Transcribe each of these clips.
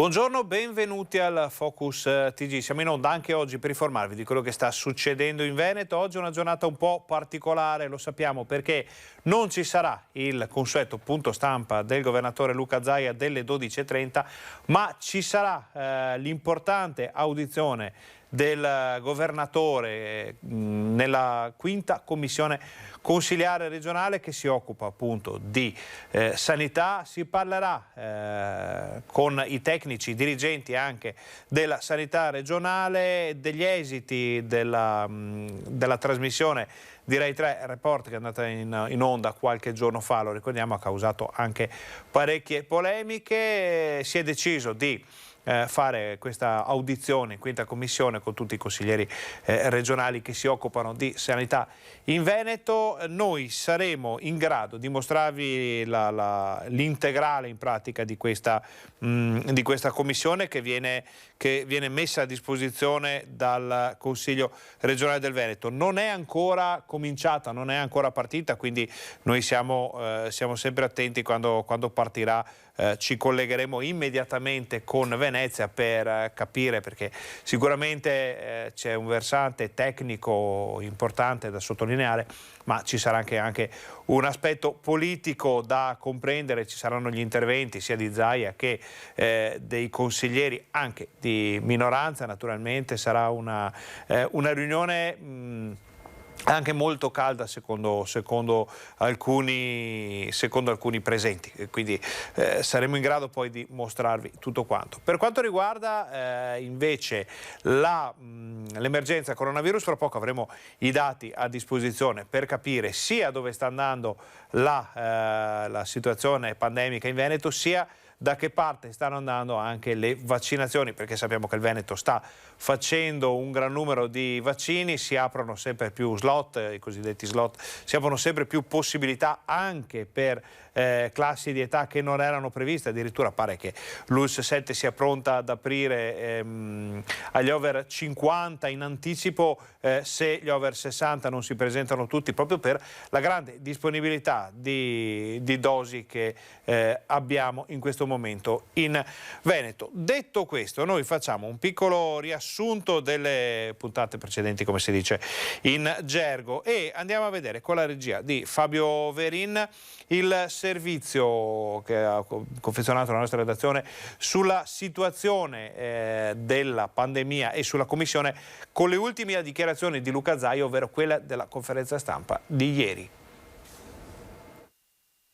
Buongiorno, benvenuti al Focus TG. Siamo in onda anche oggi per informarvi di quello che sta succedendo in Veneto. Oggi è una giornata un po' particolare, lo sappiamo, perché non ci sarà il consueto punto stampa del governatore Luca Zaia delle 12:30, ma ci sarà l'importante audizione del governatore nella quinta commissione consiliare regionale che si occupa appunto di sanità. Si parlerà con i tecnici, i dirigenti anche della sanità regionale, degli esiti della trasmissione di Rai 3 Report che è andata in onda qualche giorno fa, lo ricordiamo, ha causato anche parecchie polemiche. Si è deciso di fare questa audizione in quinta commissione con tutti i consiglieri regionali che si occupano di sanità in Veneto. Noi saremo in grado di mostrarvi l'integrale in pratica di questa commissione che viene messa a disposizione dal Consiglio regionale del Veneto. Non è ancora cominciata, non è ancora partita, quindi noi siamo sempre attenti quando partirà. Ci collegheremo immediatamente con Venezia per capire, perché sicuramente c'è un versante tecnico importante da sottolineare, ma ci sarà anche un aspetto politico da comprendere. Ci saranno gli interventi sia di Zaia che dei consiglieri anche di minoranza. Naturalmente sarà una riunione anche molto calda secondo alcuni presenti, quindi saremo in grado poi di mostrarvi tutto quanto. Per quanto riguarda invece l'emergenza coronavirus, fra poco avremo i dati a disposizione per capire sia dove sta andando la situazione pandemica in Veneto, sia da che parte stanno andando anche le vaccinazioni, perché sappiamo che il Veneto sta facendo un gran numero di vaccini, si aprono sempre più slot, i cosiddetti slot, si aprono sempre più possibilità anche per classi di età che non erano previste. Addirittura pare che l'ULSS 7 sia pronta ad aprire agli over 50 in anticipo se gli over 60 non si presentano tutti, proprio per la grande disponibilità di dosi che abbiamo in questo momento in Veneto. Detto questo, noi facciamo un piccolo riassunto delle puntate precedenti, come si dice in gergo, e andiamo a vedere con la regia di Fabio Verin il servizio che ha confezionato la nostra redazione sulla situazione della pandemia e sulla commissione, con le ultime dichiarazioni di Luca Zaia, ovvero quella della conferenza stampa di ieri.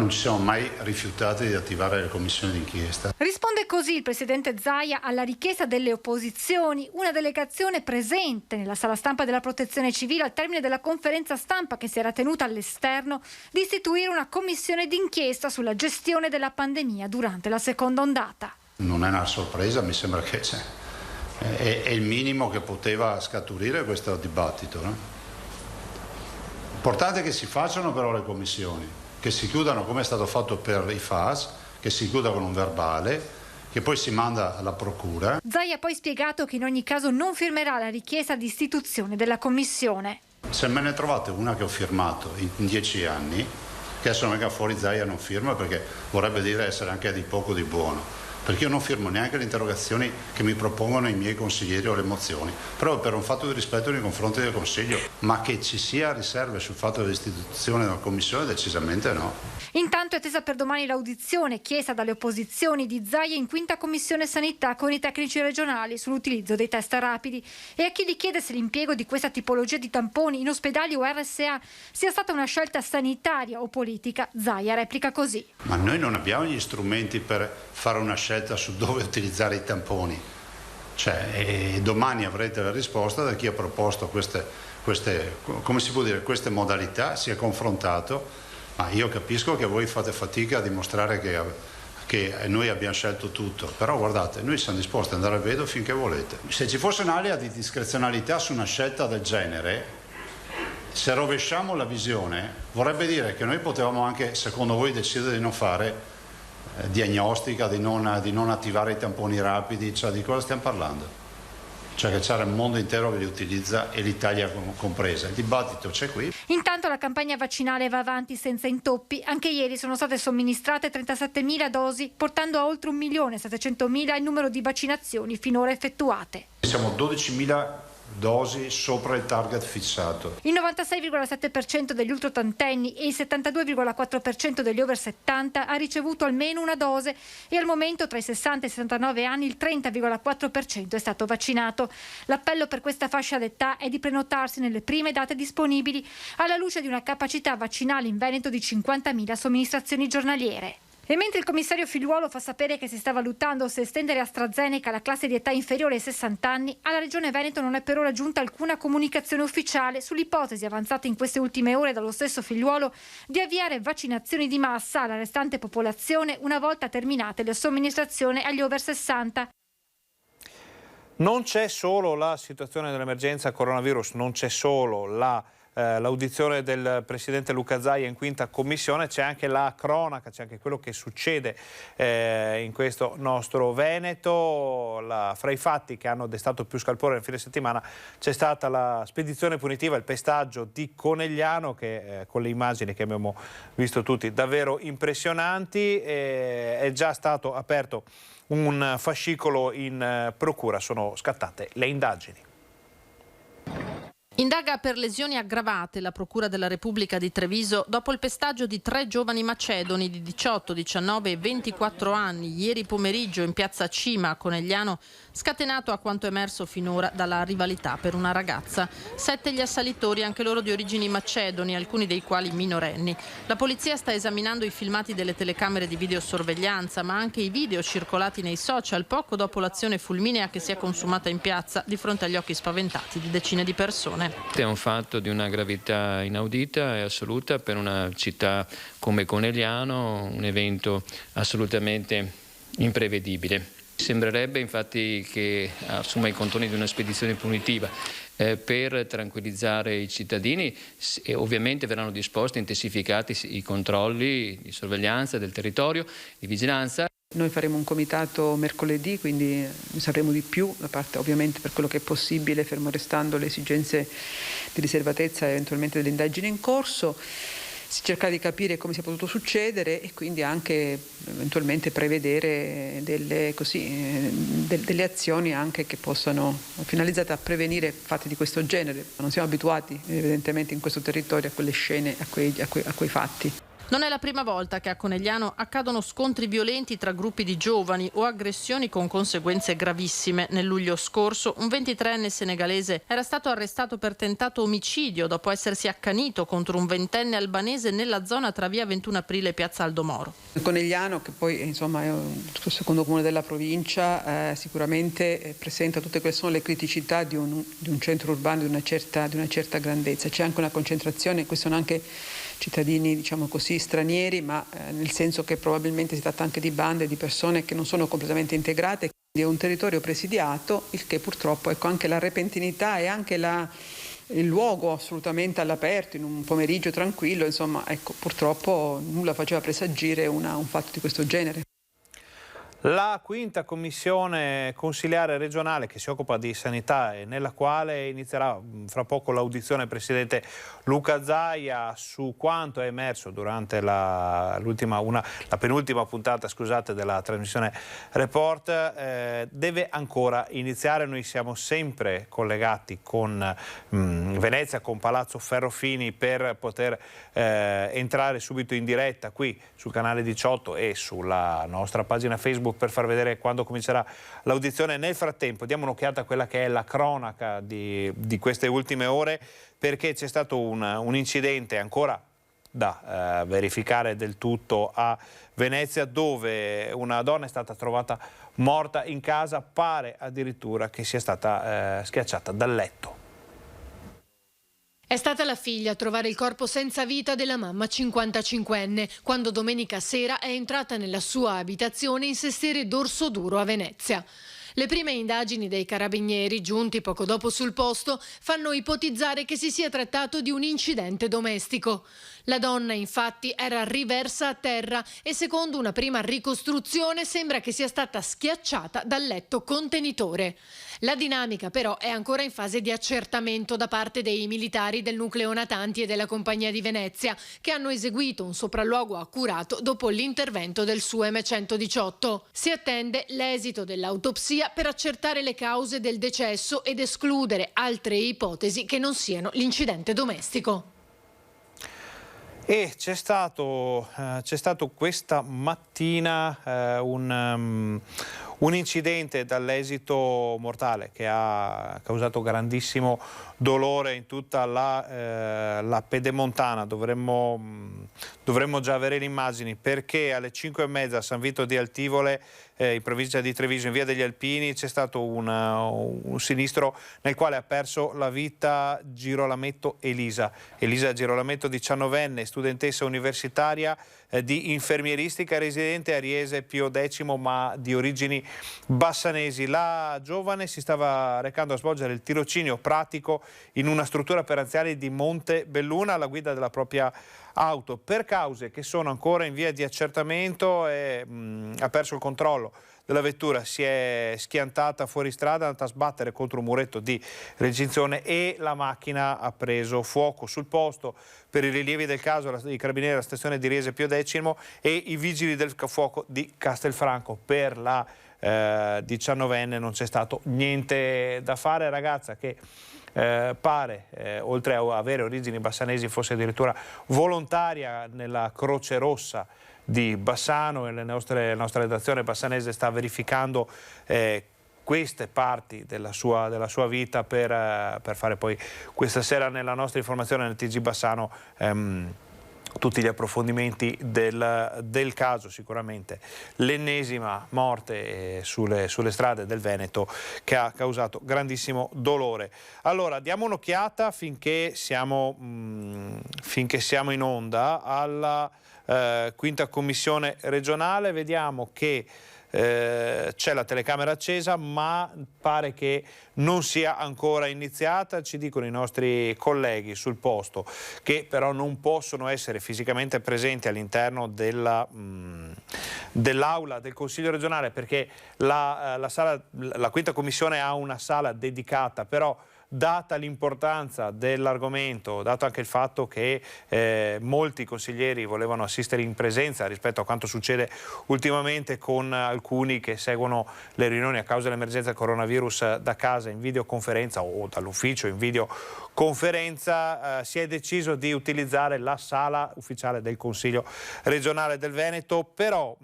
Non ci siamo mai rifiutati di attivare le commissioni d'inchiesta. Risponde così il presidente Zaia alla richiesta delle opposizioni, una delegazione presente nella sala stampa della Protezione Civile al termine della conferenza stampa che si era tenuta all'esterno, di istituire una commissione d'inchiesta sulla gestione della pandemia durante la seconda ondata. Non è una sorpresa, mi sembra che è il minimo che poteva scaturire questo dibattito, no? Importante che si facciano però le commissioni, che si chiudano come è stato fatto per i FAS, che si chiuda con un verbale, che poi si manda alla procura. Zaia ha poi spiegato che in ogni caso non firmerà la richiesta di istituzione della commissione. Se me ne trovate una che ho firmato in 10 anni, che adesso non venga fuori Zaia non firma, perché vorrebbe dire essere anche di poco di buono. Perché io non firmo neanche le interrogazioni che mi propongono i miei consiglieri o le mozioni, proprio per un fatto di rispetto nei confronti del Consiglio, ma che ci sia riserve sul fatto dell'istituzione della Commissione decisamente no. Intanto è attesa per domani l'audizione chiesta dalle opposizioni di Zaia in quinta commissione sanità con i tecnici regionali sull'utilizzo dei test rapidi, e a chi gli chiede se l'impiego di questa tipologia di tamponi in ospedali o RSA sia stata una scelta sanitaria o politica, Zaia replica così. Ma noi non abbiamo gli strumenti per fare una scelta su dove utilizzare i tamponi. E domani avrete la risposta da chi ha proposto queste modalità, si è confrontato, ma io capisco che voi fate fatica a dimostrare che noi abbiamo scelto tutto, però guardate, noi siamo disposti ad andare al vedo finché volete. Se ci fosse un'area di discrezionalità su una scelta del genere, se rovesciamo la visione, vorrebbe dire che noi potevamo anche, secondo voi, decidere di non fare diagnostica, di non attivare i tamponi rapidi, cioè di cosa stiamo parlando? cioè che c'era il mondo intero che li utilizza e l'Italia compresa. Il dibattito c'è qui. Intanto la campagna vaccinale va avanti senza intoppi. Anche ieri sono state somministrate 37.000 dosi, portando a oltre 1.700.000 il numero di vaccinazioni finora effettuate. Siamo 12.000 dosi sopra il target fissato. Il 96,7% degli ultraottantenni e il 72,4% degli over 70 ha ricevuto almeno una dose e al momento tra i 60 e i 69 anni il 30,4% è stato vaccinato. L'appello per questa fascia d'età è di prenotarsi nelle prime date disponibili alla luce di una capacità vaccinale in Veneto di 50.000 somministrazioni giornaliere. E mentre il commissario Figliuolo fa sapere che si sta valutando se estendere AstraZeneca alla classe di età inferiore ai 60 anni, alla Regione Veneto non è per ora giunta alcuna comunicazione ufficiale sull'ipotesi avanzata in queste ultime ore dallo stesso Figliuolo di avviare vaccinazioni di massa alla restante popolazione una volta terminate le somministrazioni agli over 60. Non c'è solo la situazione dell'emergenza coronavirus, non c'è solo l'audizione del Presidente Luca Zaia in quinta commissione, c'è anche la cronaca, c'è anche quello che succede in questo nostro Veneto. Fra i fatti che hanno destato più scalpore nel fine settimana c'è stata la spedizione punitiva, il pestaggio di Conegliano, che con le immagini che abbiamo visto tutti davvero impressionanti, è già stato aperto un fascicolo in procura, sono scattate le indagini. Indaga per lesioni aggravate la Procura della Repubblica di Treviso dopo il pestaggio di 3 giovani macedoni di 18, 19 e 24 anni ieri pomeriggio in piazza Cima a Conegliano, scatenato a quanto emerso finora dalla rivalità per una ragazza. 7 gli assalitori, anche loro di origini macedoni, alcuni dei quali minorenni. La polizia sta esaminando i filmati delle telecamere di videosorveglianza, ma anche i video circolati nei social poco dopo l'azione fulminea che si è consumata in piazza di fronte agli occhi spaventati di decine di persone. È un fatto di una gravità inaudita e assoluta per una città come Conegliano, un evento assolutamente imprevedibile. Sembrerebbe infatti che assuma i contorni di una spedizione punitiva per tranquillizzare i cittadini e ovviamente verranno disposti e intensificati i controlli di sorveglianza del territorio, di vigilanza. Noi faremo un comitato mercoledì, quindi ne sapremo di più, da parte ovviamente per quello che è possibile, fermo restando le esigenze di riservatezza e eventualmente delle indagini in corso. Si cerca di capire come sia potuto succedere e quindi anche eventualmente prevedere delle azioni anche che possano finalizzate a prevenire fatti di questo genere. Non siamo abituati evidentemente in questo territorio a quelle scene, a quei fatti. Non è la prima volta che a Conegliano accadono scontri violenti tra gruppi di giovani o aggressioni con conseguenze gravissime. Nel luglio scorso un 23enne senegalese era stato arrestato per tentato omicidio dopo essersi accanito contro un 20enne albanese nella zona tra via 21 Aprile e piazza Aldomoro. Conegliano, che poi insomma è il secondo comune della provincia, sicuramente presenta tutte quelle sono le criticità di un centro urbano di una certa grandezza. C'è anche una concentrazione, questi sono anche cittadini, diciamo così, stranieri, ma nel senso che probabilmente si tratta anche di bande di persone che non sono completamente integrate. Quindi è un territorio presidiato, il che purtroppo, ecco, anche la repentinità e anche il luogo assolutamente all'aperto, in un pomeriggio tranquillo, insomma, ecco, purtroppo nulla faceva presagire un fatto di questo genere. La quinta commissione consiliare regionale che si occupa di sanità e nella quale inizierà fra poco l'audizione del Presidente Luca Zaia su quanto è emerso durante la penultima puntata della trasmissione Report, deve ancora iniziare. Noi siamo sempre collegati con Venezia, con Palazzo Ferrofini per poter entrare subito in diretta qui sul canale 18 e sulla nostra pagina Facebook per far vedere quando comincerà l'audizione. Nel frattempo diamo un'occhiata a quella che è la cronaca di queste ultime ore, perché c'è stato un incidente ancora da verificare del tutto a Venezia, dove una donna è stata trovata morta in casa, pare addirittura che sia stata schiacciata dal letto. È stata la figlia a trovare il corpo senza vita della mamma 55enne, quando domenica sera è entrata nella sua abitazione in sestiere d'Orsoduro a Venezia. Le prime indagini dei carabinieri, giunti poco dopo sul posto, fanno ipotizzare che si sia trattato di un incidente domestico. La donna, infatti, era riversa a terra e secondo una prima ricostruzione sembra che sia stata schiacciata dal letto contenitore. La dinamica però è ancora in fase di accertamento da parte dei militari del nucleo natanti e della Compagnia di Venezia, che hanno eseguito un sopralluogo accurato dopo l'intervento del su M118. Si attende l'esito dell'autopsia per accertare le cause del decesso ed escludere altre ipotesi che non siano l'incidente domestico. E c'è stato questa mattina un incidente dall'esito mortale che ha causato grandissimo dolore in tutta la Pedemontana. Dovremmo già avere le immagini, perché alle 5:30 a San Vito di Altivole, in provincia di Treviso, in via degli Alpini, c'è stato un sinistro nel quale ha perso la vita Girolametto Elisa Girolametto, 19enne, studentessa universitaria di infermieristica, residente a Riese Pio X, ma di origini bassanesi. La giovane si stava recando a svolgere il tirocinio pratico in una struttura per anziani di Monte Belluna alla guida della propria auto. Per cause che sono ancora in via di accertamento ha perso il controllo della vettura, si è schiantata fuori strada, è andata a sbattere contro un muretto di recinzione e la macchina ha preso fuoco. Sul posto, per i rilievi del caso, i carabinieri della stazione di Riese Pio X e i vigili del fuoco di Castelfranco. Per la 19enne non c'è stato niente da fare, ragazza che pare, oltre a avere origini bassanesi, fosse addirittura volontaria nella Croce Rossa di Bassano, e la nostra redazione bassanese sta verificando queste parti della sua vita per fare poi questa sera nella nostra informazione nel TG Bassano tutti gli approfondimenti del caso. Sicuramente l'ennesima morte sulle strade del Veneto che ha causato grandissimo dolore. Allora diamo un'occhiata finché siamo in onda alla quinta commissione regionale. Vediamo che c'è la telecamera accesa, ma pare che non sia ancora iniziata. Ci dicono i nostri colleghi sul posto che però non possono essere fisicamente presenti all'interno dell'aula del Consiglio regionale, perché la quinta commissione ha una sala dedicata, però data l'importanza dell'argomento, dato anche il fatto che molti consiglieri volevano assistere in presenza rispetto a quanto succede ultimamente con alcuni che seguono le riunioni a causa dell'emergenza coronavirus da casa in videoconferenza o dall'ufficio in videoconferenza, si è deciso di utilizzare la sala ufficiale del Consiglio regionale del Veneto, però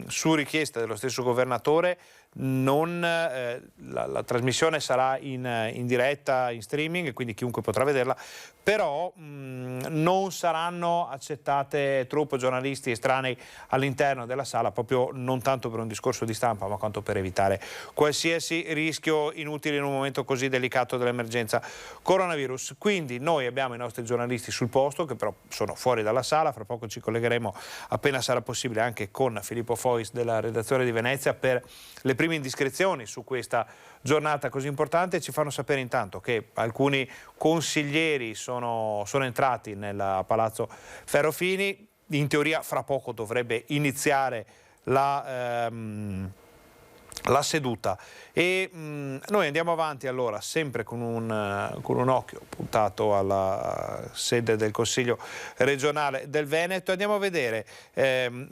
su richiesta dello stesso governatore la trasmissione sarà in diretta, in streaming, quindi chiunque potrà vederla, però non saranno accettate truppe, giornalisti estranei all'interno della sala, proprio non tanto per un discorso di stampa ma quanto per evitare qualsiasi rischio inutile in un momento così delicato dell'emergenza coronavirus. Quindi noi abbiamo i nostri giornalisti sul posto che però sono fuori dalla sala. Fra poco ci collegheremo appena sarà possibile anche con Filippo Fois della redazione di Venezia per le prime indiscrezioni su questa giornata così importante. Ci fanno sapere intanto che alcuni consiglieri sono entrati nel Palazzo Ferrofini. In teoria fra poco dovrebbe iniziare la seduta e noi andiamo avanti allora sempre con un occhio puntato alla sede del Consiglio regionale del Veneto. Andiamo a vedere,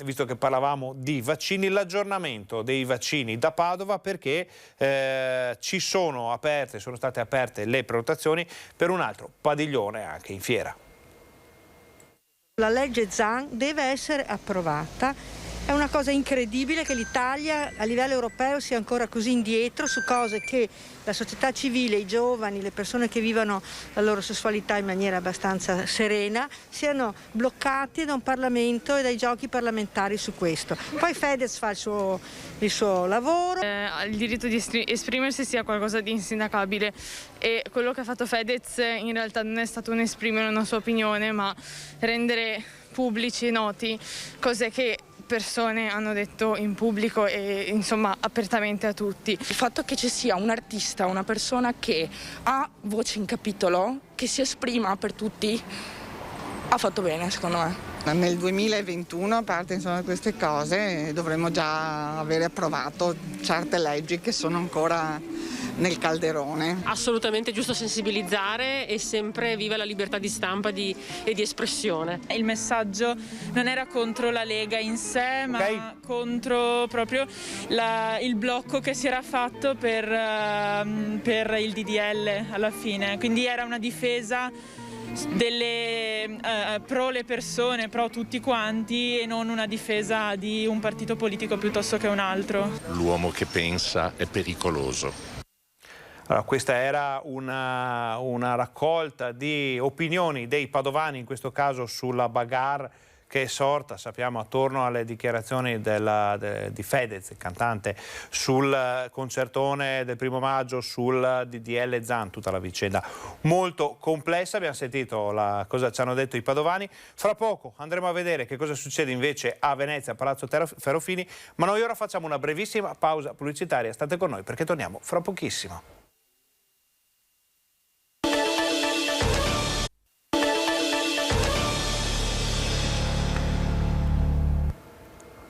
visto che parlavamo di vaccini, l'aggiornamento dei vaccini da Padova, perché sono state aperte le prenotazioni per un altro padiglione anche in fiera. La legge Zan deve essere approvata. È una cosa incredibile che l'Italia a livello europeo sia ancora così indietro su cose che la società civile, i giovani, le persone che vivono la loro sessualità in maniera abbastanza serena siano bloccati da un Parlamento e dai giochi parlamentari su questo. Poi Fedez fa il suo lavoro. Il diritto di esprimersi sia qualcosa di insindacabile e quello che ha fatto Fedez in realtà non è stato un esprimere una sua opinione, ma rendere pubblici e noti cose che persone hanno detto in pubblico e insomma apertamente a tutti. Il fatto che ci sia un artista, una persona che ha voce in capitolo, che si esprima per tutti, ha fatto bene secondo me. Nel 2021, a parte insomma, queste cose, dovremmo già avere approvato certe leggi che sono ancora nel calderone. Assolutamente giusto sensibilizzare e sempre viva la libertà di stampa e di espressione. Il messaggio non era contro la Lega in sé, ma contro proprio il blocco che si era fatto per il DDL alla fine. Quindi era una difesa pro le persone, pro tutti quanti, e non una difesa di un partito politico piuttosto che un altro. L'uomo che pensa è pericoloso. Allora, questa era una raccolta di opinioni dei padovani, in questo caso sulla bagarre che è sorta, sappiamo, attorno alle dichiarazioni di Fedez, il cantante, sul concertone del 1° maggio, sul DDL Zan, tutta la vicenda molto complessa. Abbiamo sentito cosa ci hanno detto i padovani. Fra poco andremo a vedere che cosa succede invece a Venezia, a Palazzo Ferrofini, ma noi ora facciamo una brevissima pausa pubblicitaria. State con noi perché torniamo fra pochissimo.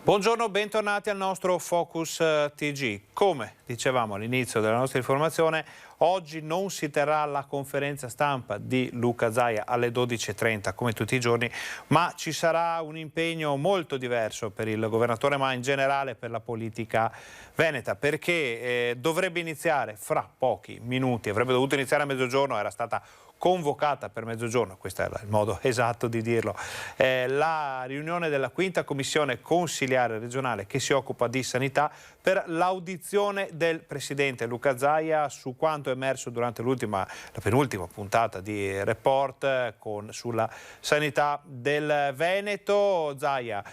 Buongiorno, bentornati al nostro Focus TG. Come dicevamo all'inizio della nostra informazione, oggi non si terrà la conferenza stampa di Luca Zaia alle 12:30 come tutti i giorni, ma ci sarà un impegno molto diverso per il governatore, ma in generale per la politica veneta, perché dovrebbe iniziare fra pochi minuti, avrebbe dovuto iniziare a mezzogiorno, era stata convocata per mezzogiorno, questo è il modo esatto di dirlo, la riunione della 5ª commissione consiliare regionale che si occupa di sanità per l'audizione del presidente Luca Zaia su quanto è emerso durante la penultima puntata di Report sulla sanità del Veneto. Zaia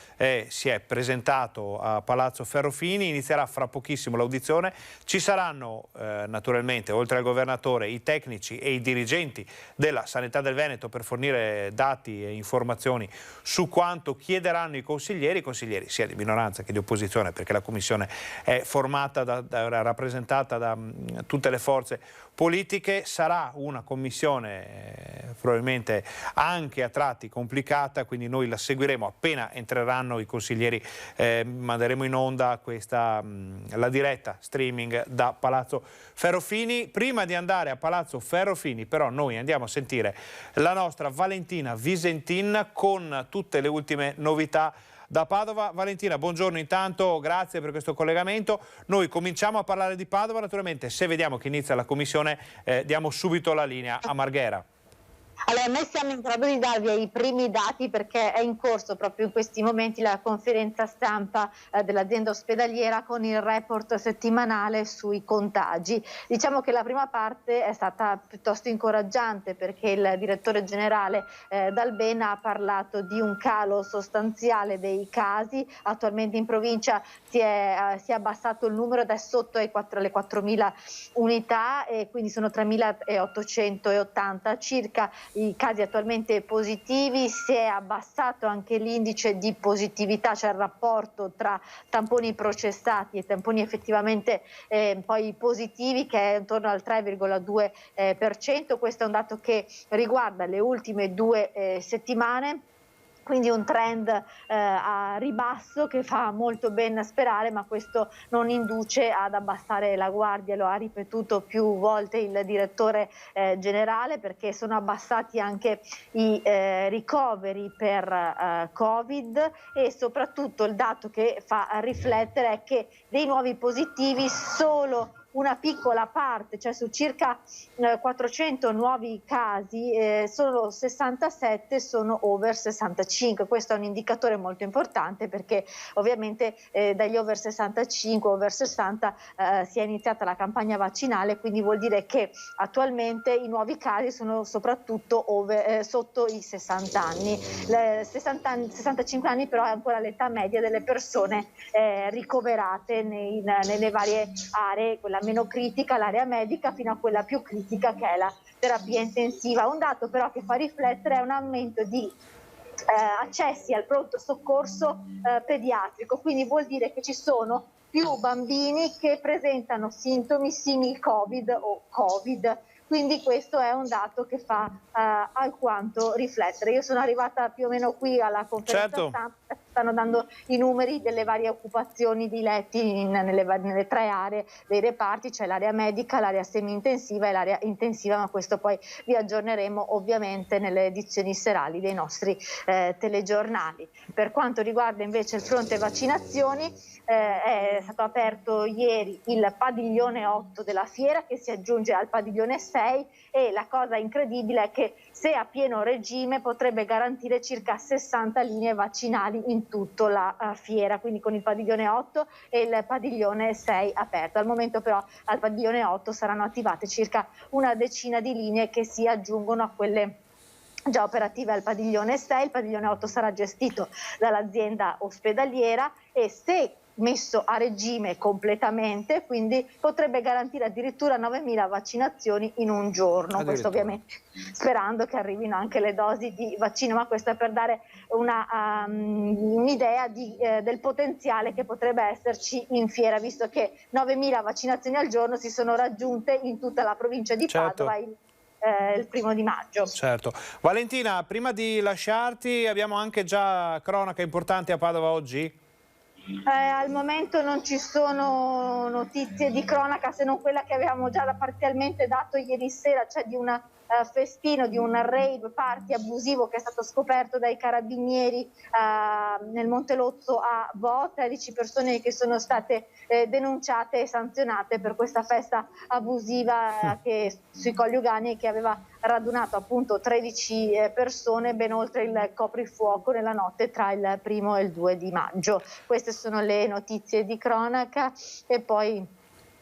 si è presentato a Palazzo Ferrofini, inizierà fra pochissimo l'audizione, ci saranno naturalmente oltre al governatore i tecnici e i dirigenti della sanità del Veneto per fornire dati e informazioni su quanto chiederanno i consiglieri sia di minoranza che di opposizione, perché la commissione è formata rappresentata da tutte le forze politiche. Sarà una commissione probabilmente anche a tratti complicata, quindi noi la seguiremo appena entreranno i consiglieri, manderemo in onda la diretta streaming da Palazzo Ferrofini. Prima di andare a Palazzo Ferrofini però noi andiamo a sentire la nostra Valentina Visentin con tutte le ultime novità da Padova. Valentina, buongiorno intanto, grazie per questo collegamento. Noi cominciamo a parlare di Padova, naturalmente se vediamo che inizia la commissione diamo subito la linea a Marghera. Allora, noi siamo in grado di darvi i primi dati perché è in corso proprio in questi momenti la conferenza stampa dell'azienda ospedaliera con il report settimanale sui contagi. Diciamo che la prima parte è stata piuttosto incoraggiante perché il direttore generale Dalbena ha parlato di un calo sostanziale dei casi. Attualmente in provincia si è abbassato il numero ed è sotto le 4.000 unità e quindi sono 3.880 circa i casi attualmente positivi. Si è abbassato anche l'indice di positività, cioè il rapporto tra tamponi processati e tamponi effettivamente poi positivi, che è intorno al 3,2%. Questo è un dato che riguarda le ultime 2 settimane. Quindi un trend a ribasso che fa molto ben sperare, ma questo non induce ad abbassare la guardia, lo ha ripetuto più volte il direttore generale, perché sono abbassati anche i ricoveri per Covid e soprattutto il dato che fa riflettere è che dei nuovi positivi solo una piccola parte, cioè su circa 400 nuovi casi, solo 67 sono over 65. Questo è un indicatore molto importante perché ovviamente dagli over 65, over 60 si è iniziata la campagna vaccinale, quindi vuol dire che attualmente i nuovi casi sono soprattutto sotto i 60 anni. 65 anni però è ancora l'età media delle persone ricoverate nelle varie aree, quella meno critica, l'area medica, fino a quella più critica che è la terapia intensiva. Un dato però che fa riflettere è un aumento di accessi al pronto soccorso pediatrico, quindi vuol dire che ci sono più bambini che presentano sintomi simili Covid o Covid. Quindi questo è un dato che fa alquanto riflettere. Io sono arrivata più o meno qui alla conferenza stampa, stanno dando i numeri delle varie occupazioni di letti nelle 3 aree dei reparti, cioè l'area medica, l'area semi-intensiva e l'area intensiva, ma questo poi vi aggiorneremo ovviamente nelle edizioni serali dei nostri telegiornali. Per quanto riguarda invece il fronte vaccinazioni, è stato aperto ieri il padiglione 8 della fiera che si aggiunge al padiglione 6 e la cosa incredibile è che se a pieno regime potrebbe garantire circa 60 linee vaccinali in tutta la fiera, quindi con il padiglione 8 e il padiglione 6 aperto. Al momento però al padiglione 8 saranno attivate circa una decina di linee che si aggiungono a quelle già operative al padiglione 6. Il padiglione 8 sarà gestito dall'azienda ospedaliera e se messo a regime completamente, quindi potrebbe garantire addirittura 9.000 vaccinazioni in un giorno. Questo ovviamente sperando che arrivino anche le dosi di vaccino, ma questo è per dare un'idea del potenziale che potrebbe esserci in fiera, visto che 9.000 vaccinazioni al giorno si sono raggiunte in tutta la provincia di Padova il 1° di maggio. Certo. Valentina, prima di lasciarti, abbiamo anche già cronache importanti a Padova oggi? Al momento non ci sono notizie di cronaca se non quella che avevamo già parzialmente dato ieri sera, cioè di un festino, di un rave party abusivo che è stato scoperto dai carabinieri nel Montelozzo a Bo. 13 persone che sono state denunciate e sanzionate per questa festa abusiva sui Colli Ugani, che aveva radunato appunto 13 persone, ben oltre il coprifuoco nella notte tra il 1° e il 2 di maggio. Queste sono le notizie di cronaca e poi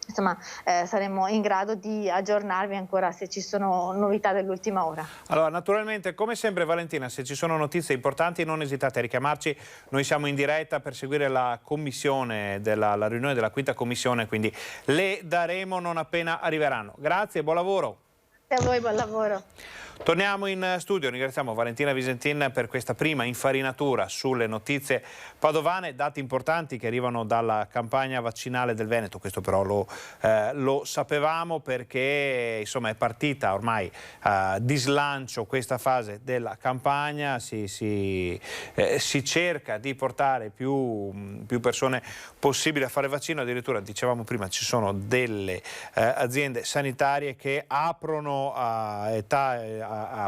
insomma saremo in grado di aggiornarvi ancora se ci sono novità dell'ultima ora. Allora, naturalmente, come sempre Valentina, se ci sono notizie importanti non esitate a richiamarci, noi siamo in diretta per seguire la commissione, la riunione della 5ª commissione, quindi le daremo non appena arriveranno. Grazie, buon lavoro. Grazie a voi, buon lavoro. Torniamo in studio, ringraziamo Valentina Visentin per questa prima infarinatura sulle notizie padovane, dati importanti che arrivano dalla campagna vaccinale del Veneto. Questo però lo sapevamo perché insomma è partita ormai di slancio questa fase della campagna, si cerca di portare più persone possibile a fare vaccino, addirittura dicevamo prima ci sono delle aziende sanitarie che aprono a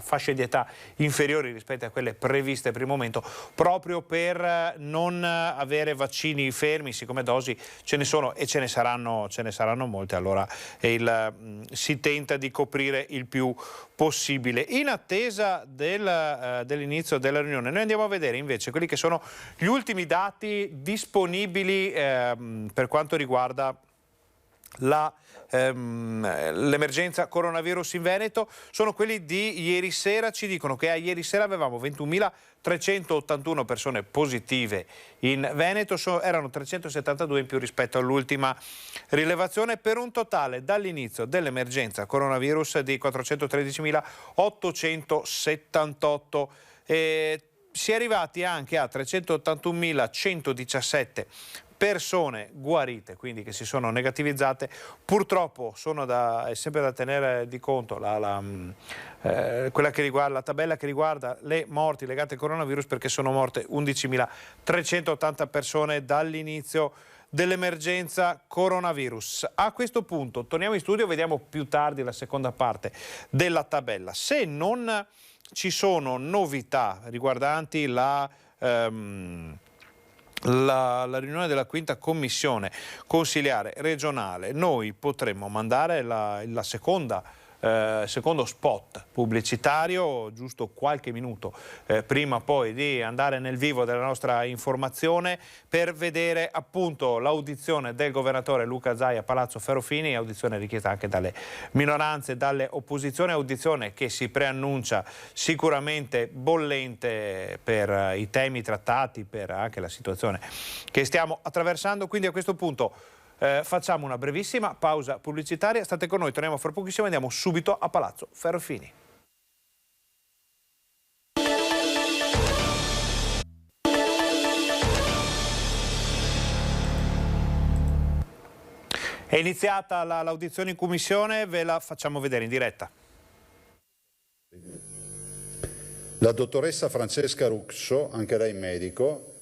fasce di età inferiori rispetto a quelle previste per il momento, proprio per non avere vaccini fermi, siccome dosi ce ne sono e ce ne saranno molte, allora si tenta di coprire il più possibile. In attesa dell'inizio della riunione, noi andiamo a vedere invece quelli che sono gli ultimi dati disponibili per quanto riguarda l'emergenza coronavirus in Veneto. Sono quelli di ieri sera, ci dicono che a ieri sera avevamo 21.381 persone positive in Veneto, erano 372 in più rispetto all'ultima rilevazione, per un totale dall'inizio dell'emergenza coronavirus di 413.878. Si è arrivati anche a 381.117 persone guarite, quindi che si sono negativizzate. Purtroppo è sempre da tenere di conto quella che riguarda la tabella che riguarda le morti legate al coronavirus, perché sono morte 11.380 persone dall'inizio dell'emergenza coronavirus. A questo punto torniamo in studio, vediamo più tardi la seconda parte della tabella. Se non ci sono novità riguardanti la riunione della 5ª commissione consiliare regionale, noi potremmo mandare il secondo spot pubblicitario, giusto qualche minuto prima poi di andare nel vivo della nostra informazione, per vedere appunto l'audizione del governatore Luca Zaia a Palazzo Ferrofini, audizione richiesta anche dalle minoranze, dalle opposizioni, audizione che si preannuncia sicuramente bollente per i temi trattati, per anche la situazione che stiamo attraversando. Quindi a questo punto facciamo una brevissima pausa pubblicitaria, state con noi, torniamo fra pochissimo e andiamo subito a Palazzo Ferrofini. È iniziata l'audizione in commissione, ve la facciamo vedere in diretta. La dottoressa Francesca Russo, anche lei medico,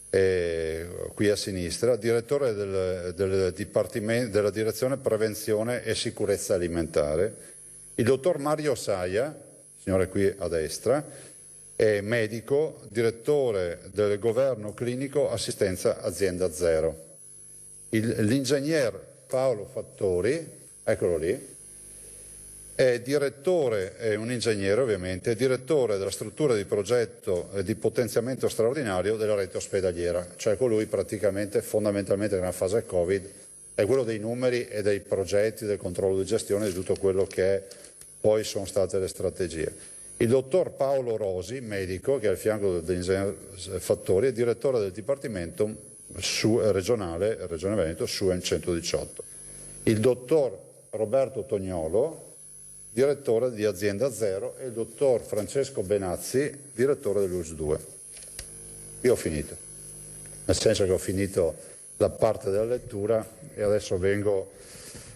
qui a sinistra, direttore del Dipartimento della Direzione Prevenzione e Sicurezza Alimentare, il dottor Mario Saia, signore qui a destra, è medico, direttore del Governo Clinico Assistenza Azienda Zero. L'ingegner Paolo Fattori, eccolo lì, è direttore, è un ingegnere ovviamente, è direttore della struttura di progetto di potenziamento straordinario della rete ospedaliera, cioè colui praticamente, fondamentalmente nella fase Covid, è quello dei numeri e dei progetti, del controllo di gestione di tutto quello che poi sono state le strategie. Il dottor Paolo Rosi, medico, che è al fianco dell'ingegner Fattori, è direttore del Dipartimento regionale Regione Veneto, SUEN 118. Il dottor Roberto Tognolo, direttore di Azienda Zero, e il dottor Francesco Benazzi, direttore dell'ULSS 2. Io ho finito, nel senso che ho finito la parte della lettura e adesso vengo...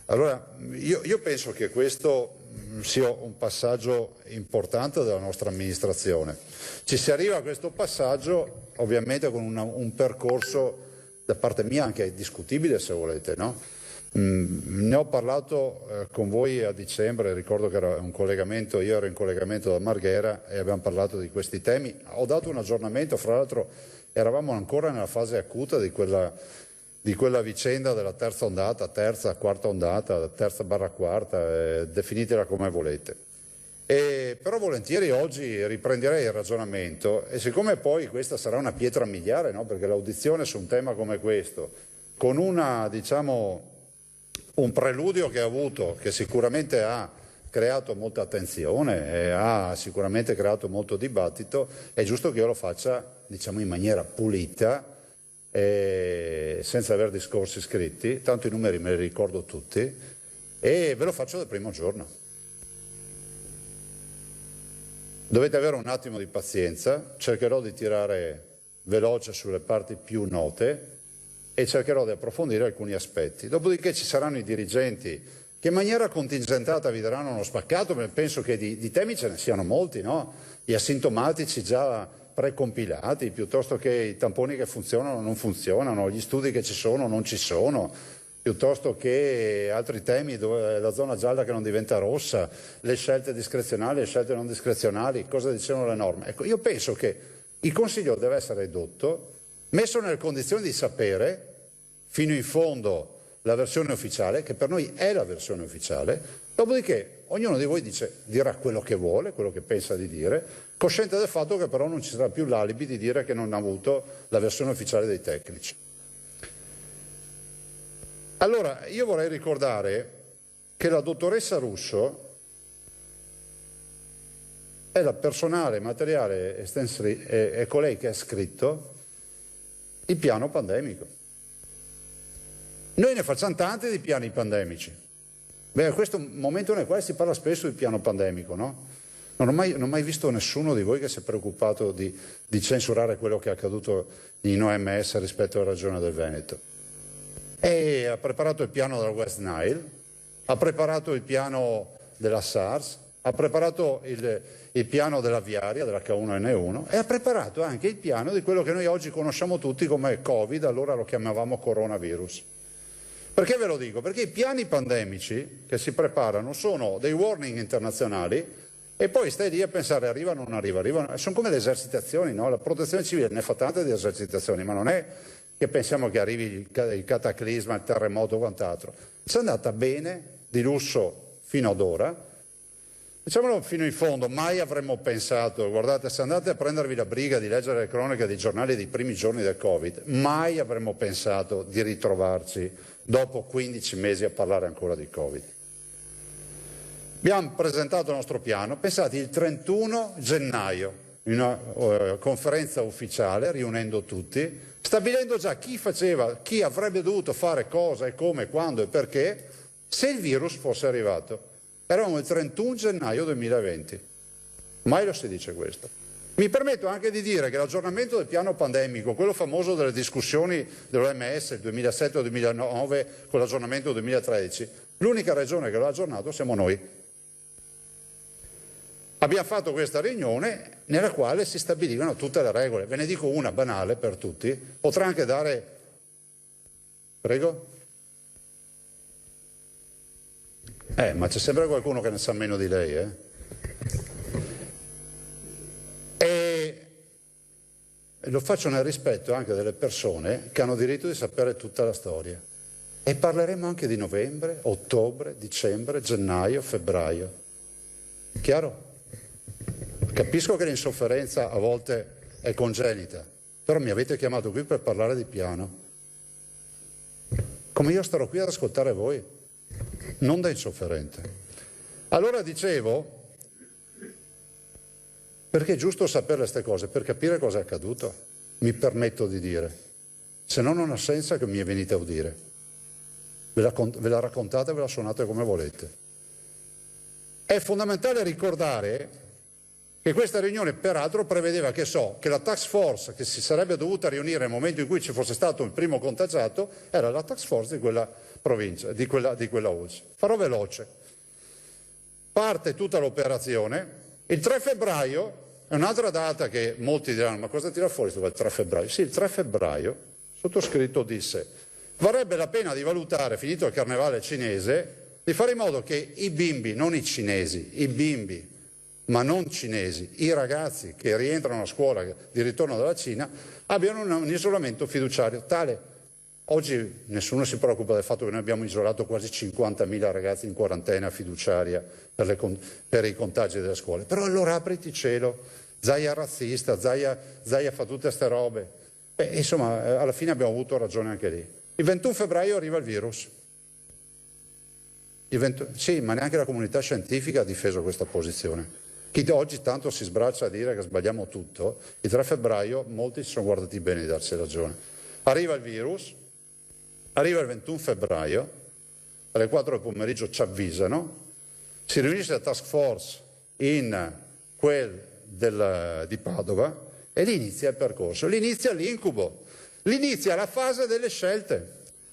Allora, io penso che questo sia un passaggio importante della nostra amministrazione. Ci si arriva a questo passaggio ovviamente con un percorso da parte mia anche discutibile, se volete, no? Ne ho parlato con voi a dicembre, ricordo che era un collegamento, io ero in collegamento da Marghera e abbiamo parlato di questi temi. Ho dato un aggiornamento, fra l'altro eravamo ancora nella fase acuta di quella vicenda della terza ondata, terza, quarta ondata, terza barra quarta, definitela come volete. Però volentieri oggi riprenderei il ragionamento e siccome poi questa sarà una pietra miliare, no? Perché l'audizione su un tema come questo, con una, diciamo, un preludio che ha avuto, che sicuramente ha creato molta attenzione e ha sicuramente creato molto dibattito, è giusto che io lo faccia, diciamo, in maniera pulita, senza avere discorsi scritti, tanto i numeri me li ricordo tutti e ve lo faccio dal primo giorno. Dovete avere un attimo di pazienza, cercherò di tirare veloce sulle parti più note e cercherò di approfondire alcuni aspetti. Dopodiché ci saranno i dirigenti che in maniera contingentata vi daranno uno spaccato, perché penso che di temi ce ne siano molti, no? Gli asintomatici già precompilati, piuttosto che i tamponi che funzionano o non funzionano, gli studi che ci sono o non ci sono, piuttosto che altri temi dove la zona gialla che non diventa rossa, le scelte discrezionali, le scelte non discrezionali, cosa dicevano le norme. Ecco, io penso che il Consiglio deve essere ridotto, messo nelle condizioni di sapere fino in fondo la versione ufficiale, che per noi è la versione ufficiale, dopodiché ognuno di voi dirà quello che vuole, quello che pensa di dire, cosciente del fatto che però non ci sarà più l'alibi di dire che non ha avuto la versione ufficiale dei tecnici. Allora, io vorrei ricordare che la dottoressa Russo è la personale materiale è colei che ha scritto il piano pandemico. Noi ne facciamo tanti di piani pandemici. Beh, questo è un momento nel quale si parla spesso di piano pandemico, no? Non ho mai visto nessuno di voi che si è preoccupato di censurare quello che è accaduto in OMS rispetto alla Regione del Veneto. E ha preparato il piano della West Nile, ha preparato il piano della SARS, ha preparato il piano dell'aviaria, della H1N1 e ha preparato anche il piano di quello che noi oggi conosciamo tutti come Covid, allora lo chiamavamo coronavirus. Perché ve lo dico? Perché i piani pandemici che si preparano sono dei warning internazionali e poi stai lì a pensare arriva o non arriva, sono come le esercitazioni, no? La protezione civile ne fa tante di esercitazioni, ma non è che pensiamo che arrivi il cataclisma, il terremoto o quant'altro. Ci è andata bene, di lusso fino ad ora, diciamolo fino in fondo, mai avremmo pensato, guardate, se andate a prendervi la briga di leggere le cronache dei giornali dei primi giorni del Covid, mai avremmo pensato di ritrovarci dopo 15 mesi a parlare ancora di Covid. Abbiamo presentato il nostro piano, pensate il 31 gennaio, in una conferenza ufficiale, riunendo tutti, stabilendo già chi avrebbe dovuto fare cosa e come, quando e perché, se il virus fosse arrivato. Eravamo il 31 gennaio 2020. Mai lo si dice questo. Mi permetto anche di dire che l'aggiornamento del piano pandemico, quello famoso delle discussioni dell'OMS, il 2007-2009 con l'aggiornamento 2013, l'unica regione che l'ha aggiornato siamo noi. Abbiamo fatto questa riunione nella quale si stabilivano tutte le regole. Ve ne dico una banale per tutti, potrà anche dare... Prego? Ma c'è sempre qualcuno che ne sa meno di lei, E lo faccio nel rispetto anche delle persone che hanno diritto di sapere tutta la storia. E parleremo anche di novembre, ottobre, dicembre, gennaio, febbraio. Chiaro? Capisco che l'insofferenza a volte è congenita, però mi avete chiamato qui per parlare di piano. Come io starò qui ad ascoltare voi, non da insofferente. Allora dicevo, perché è giusto sapere queste cose, per capire cosa è accaduto, mi permetto di dire, se no non ha senso che mi venite a udire. Ve la raccontate e ve la suonate come volete. È fondamentale ricordare che questa riunione peraltro prevedeva che la task force che si sarebbe dovuta riunire nel momento in cui ci fosse stato il primo contagiato era la task force di quella provincia, di quella ULSS. Farò veloce. Parte tutta l'operazione, il 3 febbraio è un'altra data che molti diranno ma cosa tira fuori il 3 febbraio? Sì, il 3 febbraio sottoscritto disse varrebbe la pena di valutare, finito il carnevale cinese, di fare in modo che i bimbi, non i cinesi, i bimbi ma non cinesi, i ragazzi che rientrano a scuola di ritorno dalla Cina abbiano un isolamento fiduciario tale. Oggi nessuno si preoccupa del fatto che noi abbiamo isolato quasi 50.000 ragazzi in quarantena fiduciaria per i contagi delle scuole. Però allora apriti cielo, Zaia razzista, Zaia fa tutte queste robe. Insomma, alla fine abbiamo avuto ragione anche lì. Il 21 febbraio arriva il virus. Sì, ma neanche la comunità scientifica ha difeso questa posizione. Chi oggi tanto si sbraccia a dire che sbagliamo tutto, il 3 febbraio molti si sono guardati bene di darsi ragione. Arriva il virus, arriva il 21 febbraio, alle 4 del pomeriggio ci avvisano, si riunisce la task force in quel di Padova e lì inizia il percorso, lì inizia l'incubo, lì inizia la fase delle scelte,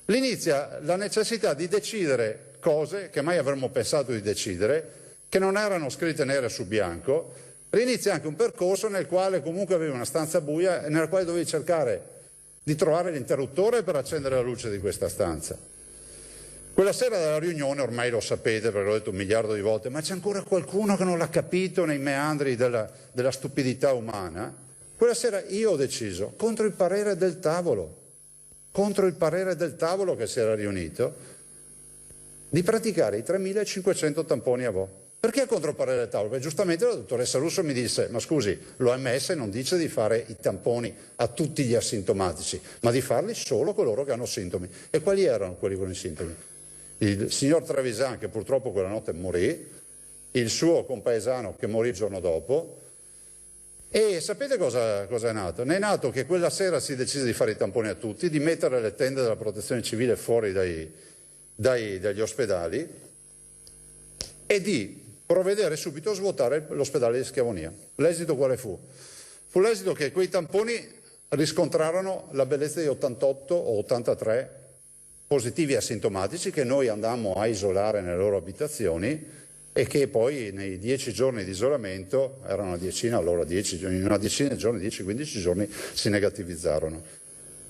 lì inizia la necessità di decidere cose che mai avremmo pensato di decidere, che non erano scritte nere su bianco. Inizia anche un percorso nel quale comunque avevi una stanza buia e nella quale dovevi cercare di trovare l'interruttore per accendere la luce di questa stanza. Quella sera della riunione, ormai lo sapete perché l'ho detto 1 miliardo di volte, ma c'è ancora qualcuno che non l'ha capito nei meandri della stupidità umana. Quella sera io ho deciso, contro il parere del tavolo che si era riunito, di praticare i 3.500 tamponi a vo'. Perché contro il parere del tavolo? Perché giustamente la dottoressa Russo mi disse, ma scusi, l'OMS non dice di fare i tamponi a tutti gli asintomatici, ma di farli solo coloro che hanno sintomi. E quali erano quelli con i sintomi? Il signor Trevisan, che purtroppo quella notte morì, il suo compaesano che morì il giorno dopo. E sapete cosa è nato? Ne è nato che quella sera si decise di fare i tamponi a tutti, di mettere le tende della protezione civile fuori dagli ospedali e di provvedere subito a svuotare l'ospedale di Schiavonia. L'esito quale fu? Fu l'esito che quei tamponi riscontrarono la bellezza di 88 o 83 positivi asintomatici che noi andammo a isolare nelle loro abitazioni e che poi nei 10 giorni di isolamento, erano una decina, allora 10 giorni, in una decina di giorni, 10-15 giorni, si negativizzarono.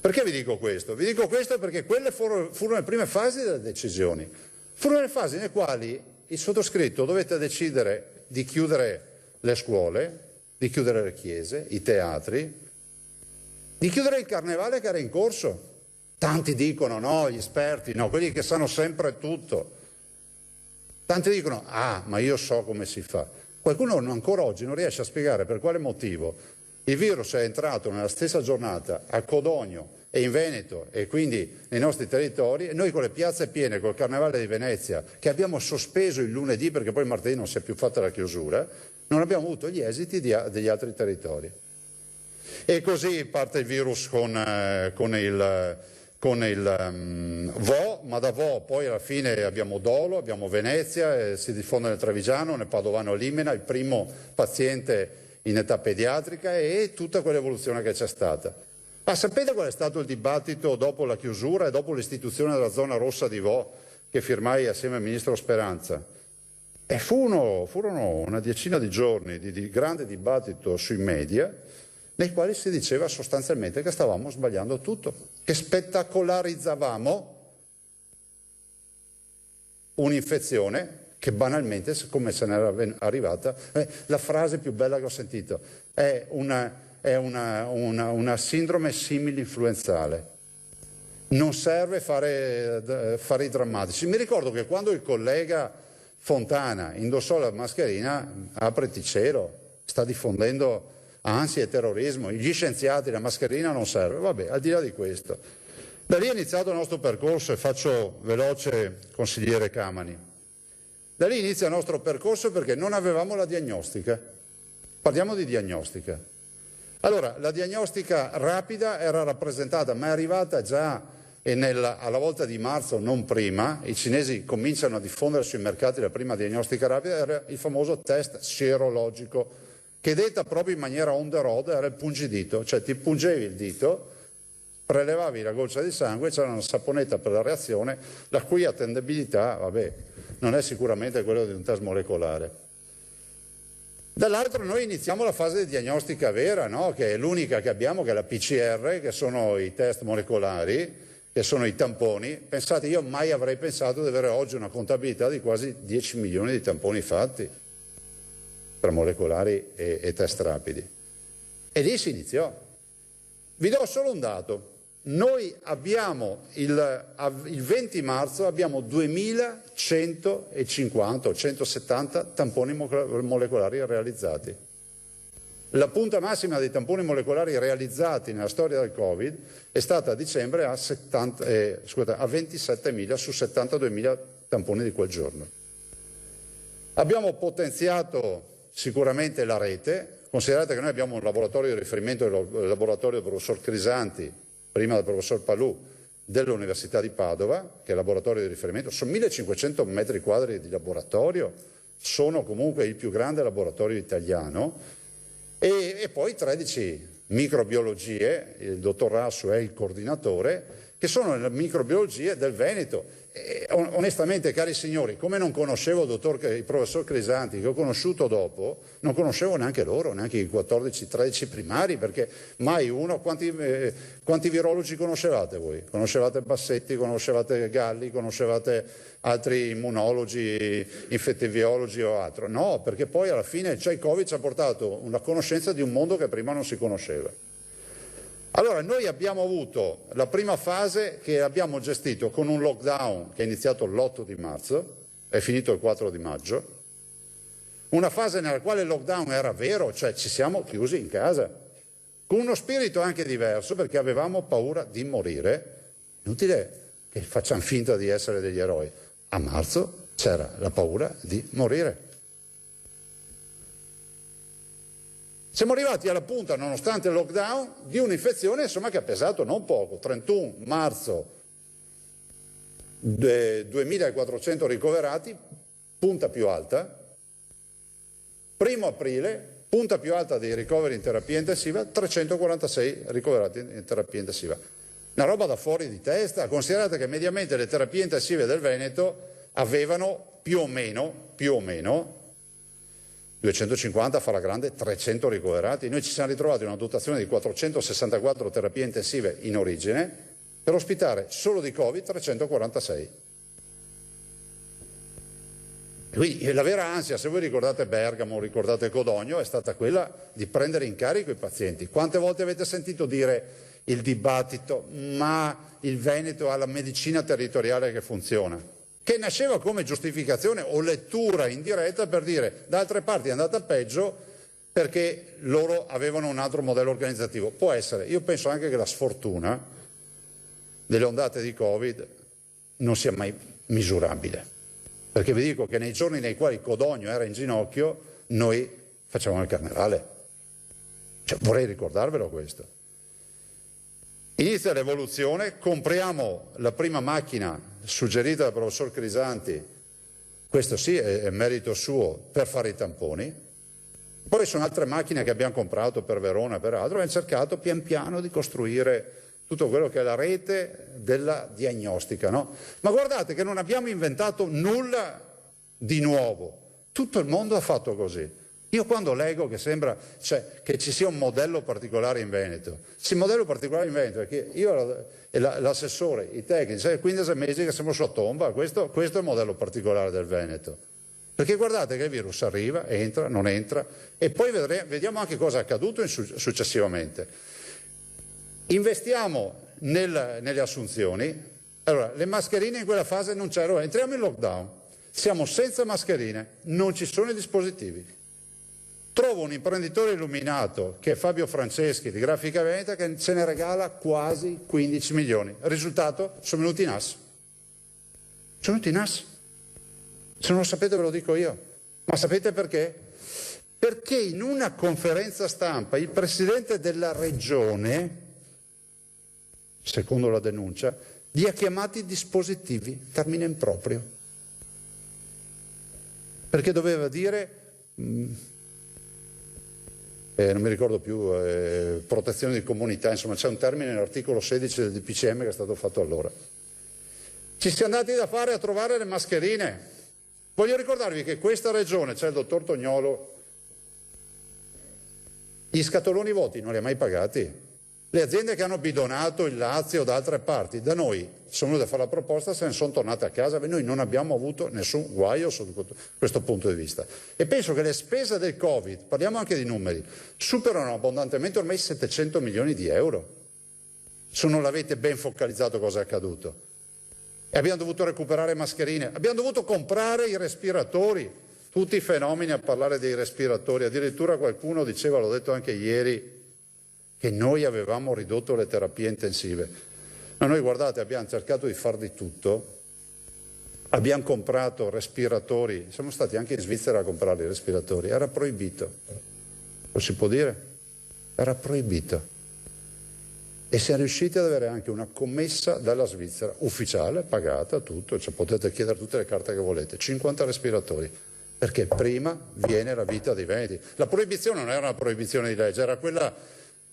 Perché vi dico questo? Vi dico questo perché quelle furono le prime fasi delle decisioni. Furono le fasi nelle quali il sottoscritto dovette decidere di chiudere le scuole, di chiudere le chiese, i teatri, di chiudere il carnevale che era in corso. Tanti dicono no, gli esperti, no, quelli che sanno sempre tutto. Tanti dicono ma io so come si fa. Qualcuno ancora oggi non riesce a spiegare per quale motivo il virus è entrato nella stessa giornata a Codogno e in Veneto e quindi nei nostri territori e noi con le piazze piene, col Carnevale di Venezia, che abbiamo sospeso il lunedì perché poi il martedì non si è più fatta la chiusura, non abbiamo avuto gli esiti degli altri territori. E così parte il virus con il Vo, ma da Vo poi alla fine abbiamo Dolo, abbiamo Venezia, si diffonde nel Trevigiano, nel Padovano Limena, il primo paziente in età pediatrica e tutta quell'evoluzione che c'è stata. Ma sapete qual è stato il dibattito dopo la chiusura e dopo l'istituzione della zona rossa di Vo, che firmai assieme al ministro Speranza? E furono una decina di giorni di grande dibattito sui media, nei quali si diceva sostanzialmente che stavamo sbagliando tutto, che spettacolarizzavamo un'infezione che banalmente, come se n'era arrivata, la frase più bella che ho sentito, è una sindrome simil-influenzale. Non serve fare i drammatici. Mi ricordo che quando il collega Fontana indossò la mascherina, apriti cielo, sta diffondendo ansia e terrorismo, gli scienziati, la mascherina non serve. Vabbè, al di là di questo, da lì è iniziato il nostro percorso, e faccio veloce, consigliere Camani. Da lì inizia il nostro percorso perché non avevamo la diagnostica. Parliamo di diagnostica. Allora, la diagnostica rapida era rappresentata, ma è arrivata già alla volta di marzo, non prima. I cinesi cominciano a diffondere sui mercati la prima diagnostica rapida, era il famoso test sierologico, che detta proprio in maniera on the road era il pungidito, cioè ti pungevi il dito, prelevavi la goccia di sangue, c'era una saponetta per la reazione, la cui attendibilità, vabbè, non è sicuramente quello di un test molecolare. Dall'altro noi iniziamo la fase di diagnostica vera, no? Che è l'unica che abbiamo, che è la PCR, che sono i test molecolari, che sono i tamponi. Pensate, io mai avrei pensato di avere oggi una contabilità di quasi 10 milioni di tamponi fatti tra molecolari e test rapidi. E lì si iniziò. Vi do solo un dato. Noi abbiamo il 20 marzo abbiamo 2150 o 170 tamponi molecolari realizzati. La punta massima dei tamponi molecolari realizzati nella storia del Covid è stata a dicembre a 27.000 su 72.000 tamponi di quel giorno. Abbiamo potenziato sicuramente la rete. Considerate che noi abbiamo un laboratorio di riferimento, il laboratorio del professor Crisanti, prima del professor Palù, dell'Università di Padova, che è il laboratorio di riferimento. Sono 1500 metri quadri di laboratorio, sono comunque il più grande laboratorio italiano, e poi 13 microbiologie, il dottor Rasso è il coordinatore, che sono le microbiologie del Veneto. E onestamente, cari signori, come non conoscevo il professor Crisanti, che ho conosciuto dopo, non conoscevo neanche loro, neanche i 14-13 primari, perché mai uno. Quanti virologi conoscevate voi? Conoscevate Bassetti, conoscevate Galli, conoscevate altri immunologi, infettiviologi o altro? No, perché poi alla fine il Covid ci ha portato una conoscenza di un mondo che prima non si conosceva. Allora, noi abbiamo avuto la prima fase che abbiamo gestito con un lockdown che è iniziato l'8 di marzo, è finito il 4 di maggio, una fase nella quale il lockdown era vero, cioè ci siamo chiusi in casa, con uno spirito anche diverso perché avevamo paura di morire. Inutile che facciamo finta di essere degli eroi. A marzo c'era la paura di morire. Siamo arrivati alla punta, nonostante il lockdown, di un'infezione insomma, che ha pesato non poco. 31 marzo 2400 ricoverati, punta più alta. 1 aprile, punta più alta dei ricoveri in terapia intensiva, 346 ricoverati in terapia intensiva. Una roba da fuori di testa. Considerate che mediamente le terapie intensive del Veneto avevano più o meno 250, fa la grande, 300 ricoverati. Noi ci siamo ritrovati in una dotazione di 464 terapie intensive in origine per ospitare solo di Covid 346. Quindi la vera ansia, se voi ricordate Bergamo, ricordate Codogno, è stata quella di prendere in carico i pazienti. Quante volte avete sentito dire il dibattito, ma il Veneto ha la medicina territoriale che funziona? Che nasceva come giustificazione o lettura indiretta per dire da altre parti è andata peggio perché loro avevano un altro modello organizzativo. Può essere. Io penso anche che la sfortuna delle ondate di Covid non sia mai misurabile, perché vi dico che nei giorni nei quali Codogno era in ginocchio noi facevamo il carnevale. Cioè, vorrei ricordarvelo questo. Inizia l'evoluzione, compriamo la prima macchina suggerita dal professor Crisanti, questo sì è merito suo, per fare i tamponi. Poi sono altre macchine che abbiamo comprato per Verona e per altro, abbiamo cercato pian piano di costruire tutto quello che è la rete della diagnostica, no? Ma guardate che non abbiamo inventato nulla di nuovo, tutto il mondo ha fatto così. Io quando leggo che sembra che ci sia un modello particolare in Veneto, sì, modello particolare in Veneto, perché io l'assessore, i tecnici, 15 mesi che siamo sulla tomba, questo è il modello particolare del Veneto. Perché guardate che il virus arriva, entra, non entra, e poi vediamo anche cosa è accaduto successivamente. Investiamo nelle assunzioni. Allora, le mascherine in quella fase non c'erano, entriamo in lockdown, siamo senza mascherine, non ci sono i dispositivi. Trovo un imprenditore illuminato, che è Fabio Franceschi di Grafica Veneta, che ce ne regala quasi 15 milioni. Il risultato? Sono venuti in AS. Sono venuti in AS. Se non lo sapete ve lo dico io. Ma sapete perché? Perché in una conferenza stampa il presidente della regione, secondo la denuncia, li ha chiamati dispositivi, termine improprio. Perché doveva dire, non mi ricordo più, protezione di comunità, insomma c'è un termine nell'articolo 16 del DPCM che è stato fatto allora. Ci siamo andati da fare a trovare le mascherine. Voglio ricordarvi che questa regione, c'è il dottor Tognolo, gli scatoloni voti non li ha mai pagati. Le aziende che hanno bidonato il Lazio da altre parti, da noi sono venute a fare la proposta, se ne sono tornate a casa, noi non abbiamo avuto nessun guaio sotto questo punto di vista. E penso che le spese del Covid, parliamo anche di numeri, superano abbondantemente ormai 700 milioni di euro. Se non l'avete ben focalizzato cosa è accaduto. E abbiamo dovuto recuperare mascherine, abbiamo dovuto comprare i respiratori, tutti i fenomeni a parlare dei respiratori, addirittura qualcuno diceva, l'ho detto anche ieri, che noi avevamo ridotto le terapie intensive. Ma noi guardate, abbiamo cercato di far di tutto, abbiamo comprato respiratori, siamo stati anche in Svizzera a comprare i respiratori, era proibito, lo si può dire? Era proibito. E siamo riusciti ad avere anche una commessa dalla Svizzera, ufficiale, pagata, tutto, cioè potete chiedere tutte le carte che volete, 50 respiratori, perché prima viene la vita dei veneti. La proibizione non era una proibizione di legge, era quella,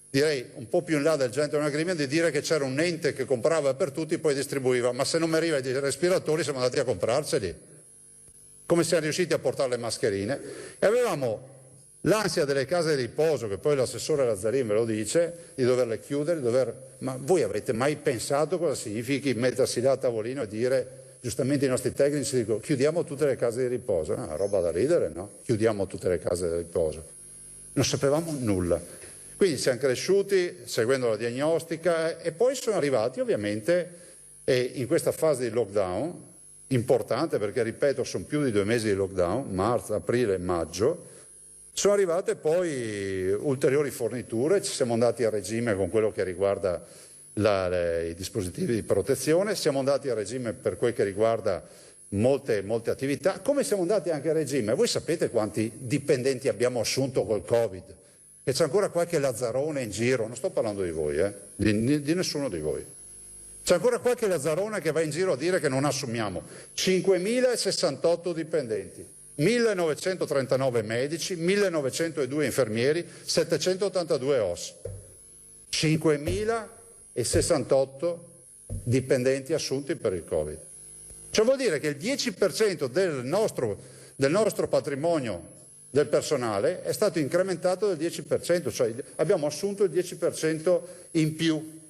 direi, un po' più in là del gentleman agreement, di dire che c'era un ente che comprava per tutti e poi distribuiva, ma se non mi arriva i respiratori siamo andati a comprarceli. Come siamo riusciti a portare le mascherine? E avevamo l'ansia delle case di riposo, che poi l'assessore Lazzarin ve lo dice, di doverle chiudere, ma voi avete mai pensato cosa significhi mettersi là a tavolino e dire, giustamente i nostri tecnici dicono, chiudiamo tutte le case di riposo? No, è una roba da ridere, no? Chiudiamo tutte le case di riposo. Non sapevamo nulla. Quindi siamo cresciuti seguendo la diagnostica e poi sono arrivati ovviamente in questa fase di lockdown, importante perché, ripeto, sono più di 2 mesi di lockdown, marzo, aprile, maggio. Sono arrivate poi ulteriori forniture, ci siamo andati a regime con quello che riguarda i dispositivi di protezione, siamo andati a regime per quel che riguarda molte attività, come siamo andati anche a regime. Voi sapete quanti dipendenti abbiamo assunto col Covid? Che c'è ancora qualche lazzarone in giro, non sto parlando di voi, di nessuno di voi. C'è ancora qualche lazzarone che va in giro a dire che non assumiamo. 5.068 dipendenti. 1939 medici, 1902 infermieri, 782 OS, 5.068 dipendenti assunti per il Covid. Cioè vuol dire che il 10% del nostro patrimonio del personale è stato incrementato del 10%, cioè abbiamo assunto il 10% in più.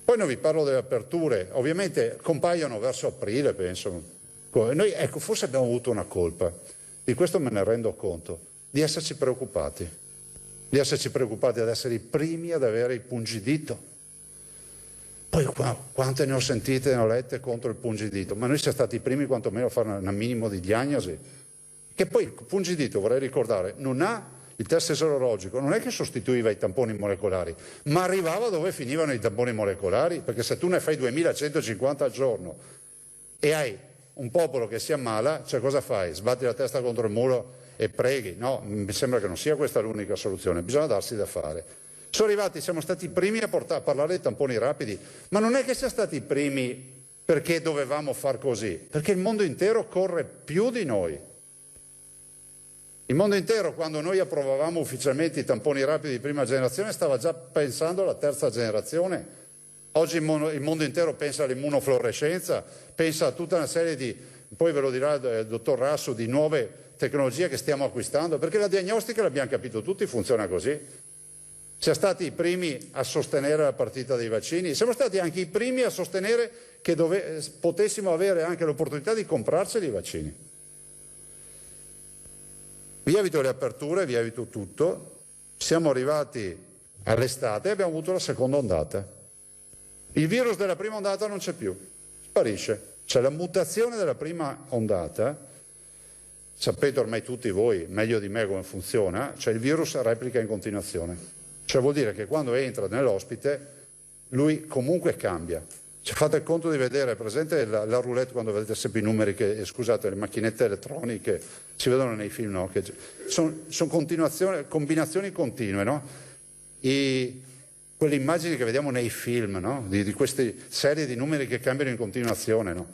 Poi non vi parlo delle aperture, ovviamente compaiono verso aprile, penso. Noi, ecco, forse abbiamo avuto una colpa, di questo me ne rendo conto, di esserci preoccupati ad essere i primi ad avere il pungidito. Poi quante ne ho sentite e ne ho lette contro il pungidito, ma noi siamo stati i primi quantomeno a fare un minimo di diagnosi. Che poi il pungidito, vorrei ricordare, non ha il test serologico, non è che sostituiva i tamponi molecolari, ma arrivava dove finivano i tamponi molecolari, perché se tu ne fai 2150 al giorno e hai un popolo che si ammala, cioè cosa fai? Sbatti la testa contro il muro e preghi? No, mi sembra che non sia questa l'unica soluzione, bisogna darsi da fare. Siamo stati i primi a parlare dei tamponi rapidi, ma non è che siamo stati i primi perché dovevamo far così, perché il mondo intero corre più di noi. Il mondo intero, quando noi approvavamo ufficialmente i tamponi rapidi di prima generazione, stava già pensando alla terza generazione. Oggi il mondo intero pensa all'immunofluorescenza, pensa a tutta una serie di, poi ve lo dirà il dottor Rasso, di nuove tecnologie che stiamo acquistando, perché la diagnostica, l'abbiamo capito tutti, funziona così. Siamo stati i primi a sostenere la partita dei vaccini, siamo stati anche i primi a sostenere che potessimo avere anche l'opportunità di comprarceli i vaccini. Vi evito le aperture, vi evito tutto. Siamo arrivati all'estate e abbiamo avuto la seconda ondata. Il virus della prima ondata non c'è più, sparisce. C'è la mutazione della prima ondata. Sapete ormai tutti voi, meglio di me, come funziona. Cioè il virus replica in continuazione. Cioè vuol dire che quando entra nell'ospite lui comunque cambia. Cioè, fate il conto di vedere, presente la roulette quando vedete sempre i numeri, scusate, le macchinette elettroniche, si vedono nei film, no? Che sono combinazioni continue, no? Quelle immagini che vediamo nei film, no? Di queste serie di numeri che cambiano in continuazione, no?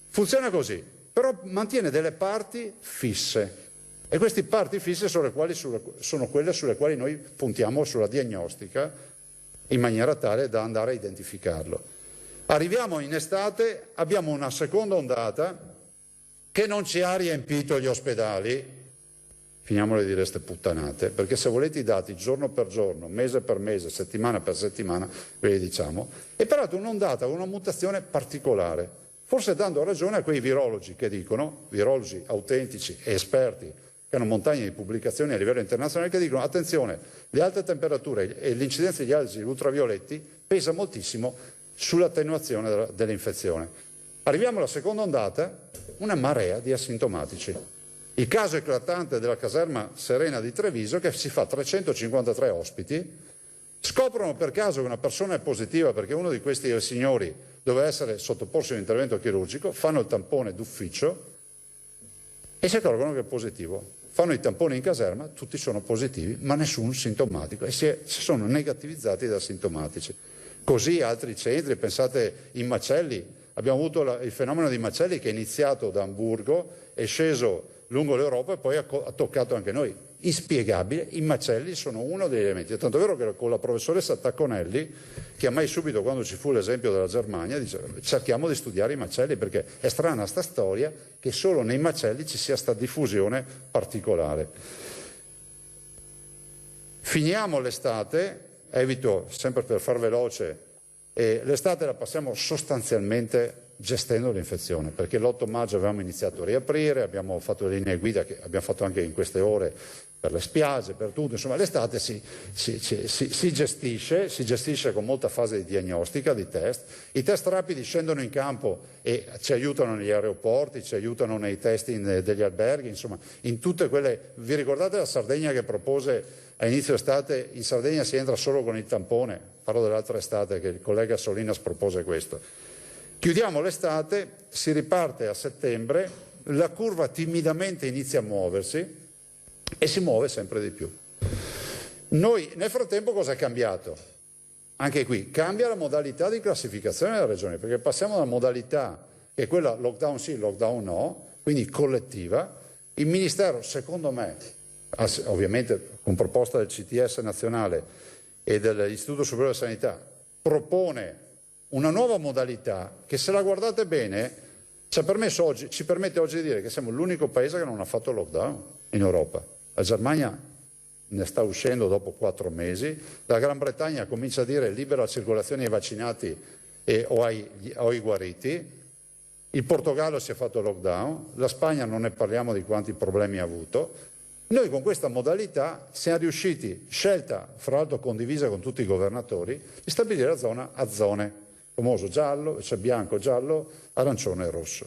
Funziona così, però mantiene delle parti fisse. E queste parti fisse sono quelle sulle quali noi puntiamo sulla diagnostica in maniera tale da andare a identificarlo. Arriviamo in estate, abbiamo una seconda ondata che non ci ha riempito gli ospedali, finiamole di dire ste puttanate, perché se volete i dati giorno per giorno, mese per mese, settimana per settimana, ve li diciamo, e peraltro un'ondata con una mutazione particolare, forse dando ragione a quei virologi che dicono, virologi autentici e esperti, che hanno montagne di pubblicazioni a livello internazionale, che dicono attenzione, le alte temperature e l'incidenza degli agenti ultravioletti pesa moltissimo sull'attenuazione dell'infezione. Arriviamo alla seconda ondata, una marea di asintomatici. Il caso eclatante della caserma Serena di Treviso, che si fa 353 ospiti, scoprono per caso che una persona è positiva perché uno di questi signori doveva essere sottoposto a un intervento chirurgico, fanno il tampone d'ufficio e si accorgono che è positivo. Fanno i tamponi in caserma, tutti sono positivi, ma nessun sintomatico e si sono negativizzati da sintomatici. Così altri centri, pensate in Macelli, abbiamo avuto il fenomeno di Macelli che è iniziato da Amburgo, è sceso lungo l'Europa e poi ha toccato anche noi. Inspiegabile, i macelli sono uno degli elementi. È tanto vero che con la professoressa Tacconelli, che a me subito quando ci fu l'esempio della Germania, dice cerchiamo di studiare i macelli perché è strana sta storia che solo nei macelli ci sia sta diffusione particolare. Finiamo l'estate. Evito, sempre per far veloce, l'estate la passiamo sostanzialmente gestendo l'infezione, perché l'8 maggio avevamo iniziato a riaprire, abbiamo fatto le linee guida che abbiamo fatto anche in queste ore per le spiagge, per tutto, insomma l'estate si gestisce con molta fase di diagnostica, di test. I test rapidi scendono in campo e ci aiutano negli aeroporti, ci aiutano nei testing degli alberghi, insomma in tutte quelle. Vi ricordate la Sardegna che propose a inizio estate? In Sardegna si entra solo con il tampone, parlo dell'altra estate che il collega Solinas propose questo. Chiudiamo l'estate, si riparte a settembre, la curva timidamente inizia a muoversi e si muove sempre di più. Noi nel frattempo cosa è cambiato? Anche qui cambia la modalità di classificazione della regione, perché passiamo da una modalità che è quella lockdown sì, lockdown no, quindi collettiva. Il Ministero, secondo me, ovviamente con proposta del CTS nazionale e dell'Istituto Superiore della Sanità, propone una nuova modalità che, se la guardate bene, ci permette oggi di dire che siamo l'unico paese che non ha fatto lockdown in Europa. La Germania ne sta uscendo dopo 4 mesi, la Gran Bretagna comincia a dire libera circolazione ai vaccinati o ai guariti, il Portogallo si è fatto lockdown, la Spagna non ne parliamo di quanti problemi ha avuto. Noi con questa modalità siamo riusciti, scelta fra l'altro condivisa con tutti i governatori, di stabilire la zona a zone. Famoso giallo, c'è bianco, giallo, arancione e rosso.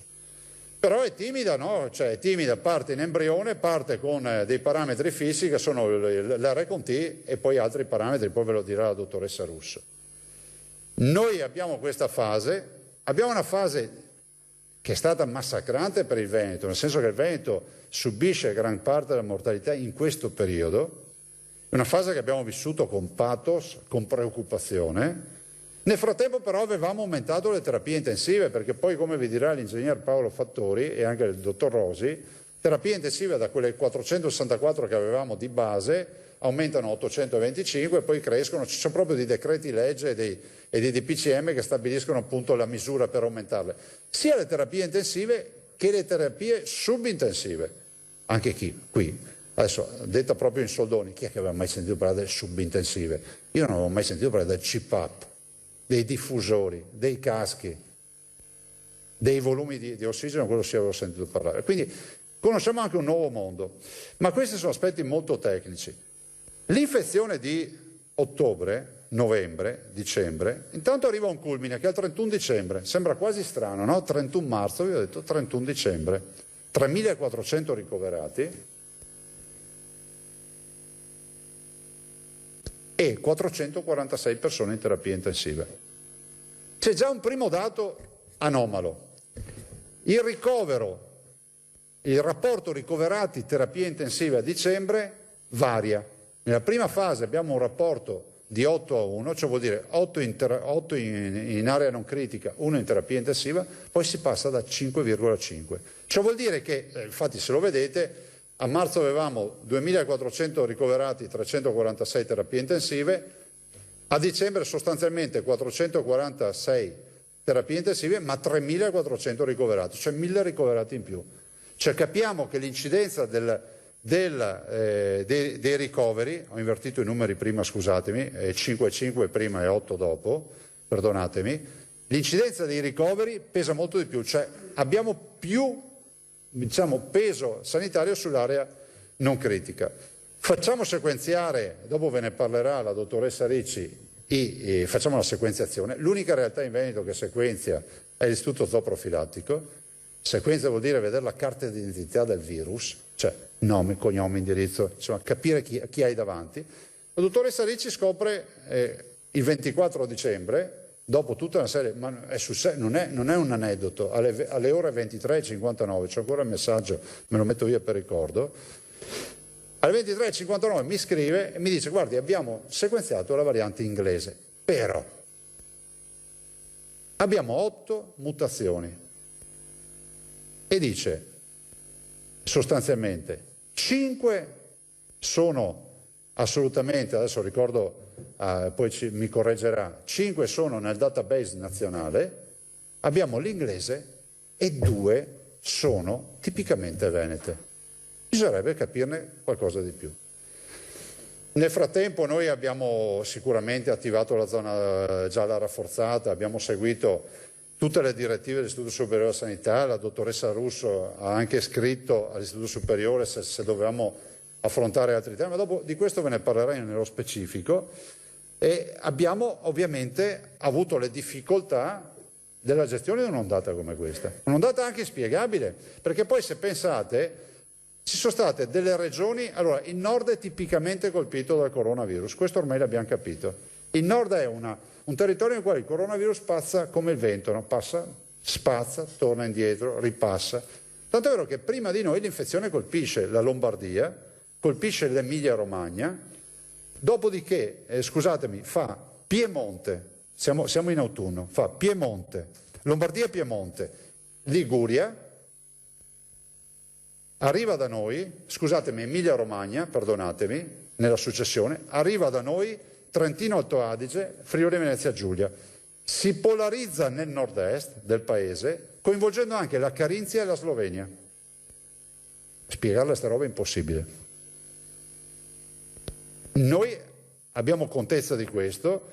Però è timida, no? Cioè è timida, parte in embrione, parte con dei parametri fissi che sono l'RCT e poi altri parametri, poi ve lo dirà la dottoressa Russo. Noi abbiamo questa fase, abbiamo una fase che è stata massacrante per il Veneto, nel senso che il Veneto subisce gran parte della mortalità in questo periodo, è una fase che abbiamo vissuto con pathos, con preoccupazione. Nel frattempo però avevamo aumentato le terapie intensive, perché poi, come vi dirà l'ingegner Paolo Fattori e anche il dottor Rosi, terapie intensive da quelle 464 che avevamo di base aumentano a 825 e poi crescono, ci sono proprio dei decreti legge e dei DPCM che stabiliscono appunto la misura per aumentarle, sia le terapie intensive che le terapie subintensive. Anche qui, adesso detta proprio in soldoni, chi è che aveva mai sentito parlare delle subintensive? Io non avevo mai sentito parlare del CPAP, dei diffusori, dei caschi, dei volumi di ossigeno, quello sì avevo sentito parlare. Quindi conosciamo anche un nuovo mondo, ma questi sono aspetti molto tecnici. L'infezione di ottobre, novembre, dicembre, intanto arriva un culmine che è il 31 dicembre, sembra quasi strano, no? 31 marzo, vi ho detto 31 dicembre, 3.400 ricoverati e 446 persone in terapia intensiva. C'è già un primo dato anomalo. Il ricovero, il rapporto ricoverati terapia intensiva a dicembre varia. Nella prima fase abbiamo un rapporto di 8-1, cioè vuol dire 8 in area non critica, 1 in terapia intensiva, poi si passa da 5,5. Cioè vuol dire che, infatti se lo vedete, a marzo avevamo 2.400 ricoverati, 346 terapie intensive, a dicembre sostanzialmente 446 terapie intensive, ma 3.400 ricoverati, cioè 1.000 ricoverati in più. Cioè capiamo che l'incidenza dei ricoveri, ho invertito i numeri prima, scusatemi, 5,5 prima e 8 dopo, perdonatemi, l'incidenza dei ricoveri pesa molto di più, cioè abbiamo più, diciamo, peso sanitario sull'area non critica. Facciamo sequenziare, dopo ve ne parlerà la dottoressa Ricci, facciamo la sequenziazione. L'unica realtà in Veneto che sequenzia è l'Istituto Zooprofilattico. Sequenza vuol dire vedere la carta d'identità del virus, cioè nome, cognome, indirizzo, insomma capire chi hai davanti. La dottoressa Ricci scopre il 24 dicembre, dopo tutta una serie, ma non è un aneddoto, alle ore 23:59, c'è ancora il messaggio, me lo metto via per ricordo, alle 23:59 mi scrive e mi dice: guardi, abbiamo sequenziato la variante inglese, però abbiamo 8 mutazioni. E dice sostanzialmente 5 sono assolutamente, adesso ricordo, poi mi correggerà, 5 sono nel database nazionale, abbiamo l'inglese e 2 sono tipicamente venete. Bisognerebbe capirne qualcosa di più. Nel frattempo noi abbiamo sicuramente attivato la zona gialla rafforzata, abbiamo seguito tutte le direttive dell'Istituto Superiore della Sanità. La dottoressa Russo ha anche scritto all'Istituto Superiore se dovevamo affrontare altri temi, ma dopo di questo ve ne parlerei nello specifico. E abbiamo ovviamente avuto le difficoltà della gestione di un'ondata come questa. Un'ondata anche inspiegabile, perché poi se pensate ci sono state delle regioni, allora il nord è tipicamente colpito dal coronavirus, questo ormai l'abbiamo capito. Il nord è un territorio nel quale il coronavirus passa come il vento, no? Passa, spazza, torna indietro, ripassa. Tanto è vero che prima di noi l'infezione colpisce la Lombardia, colpisce l'Emilia Romagna, dopodiché, fa Piemonte, siamo in autunno, fa Piemonte, Lombardia, Piemonte, Liguria, arriva da noi, Emilia Romagna, perdonatemi, nella successione, arriva da noi Trentino Alto Adige, Friuli Venezia Giulia. Si polarizza nel nord-est del paese, coinvolgendo anche la Carinzia e la Slovenia. Spiegarla questa roba è impossibile. Noi abbiamo contezza di questo,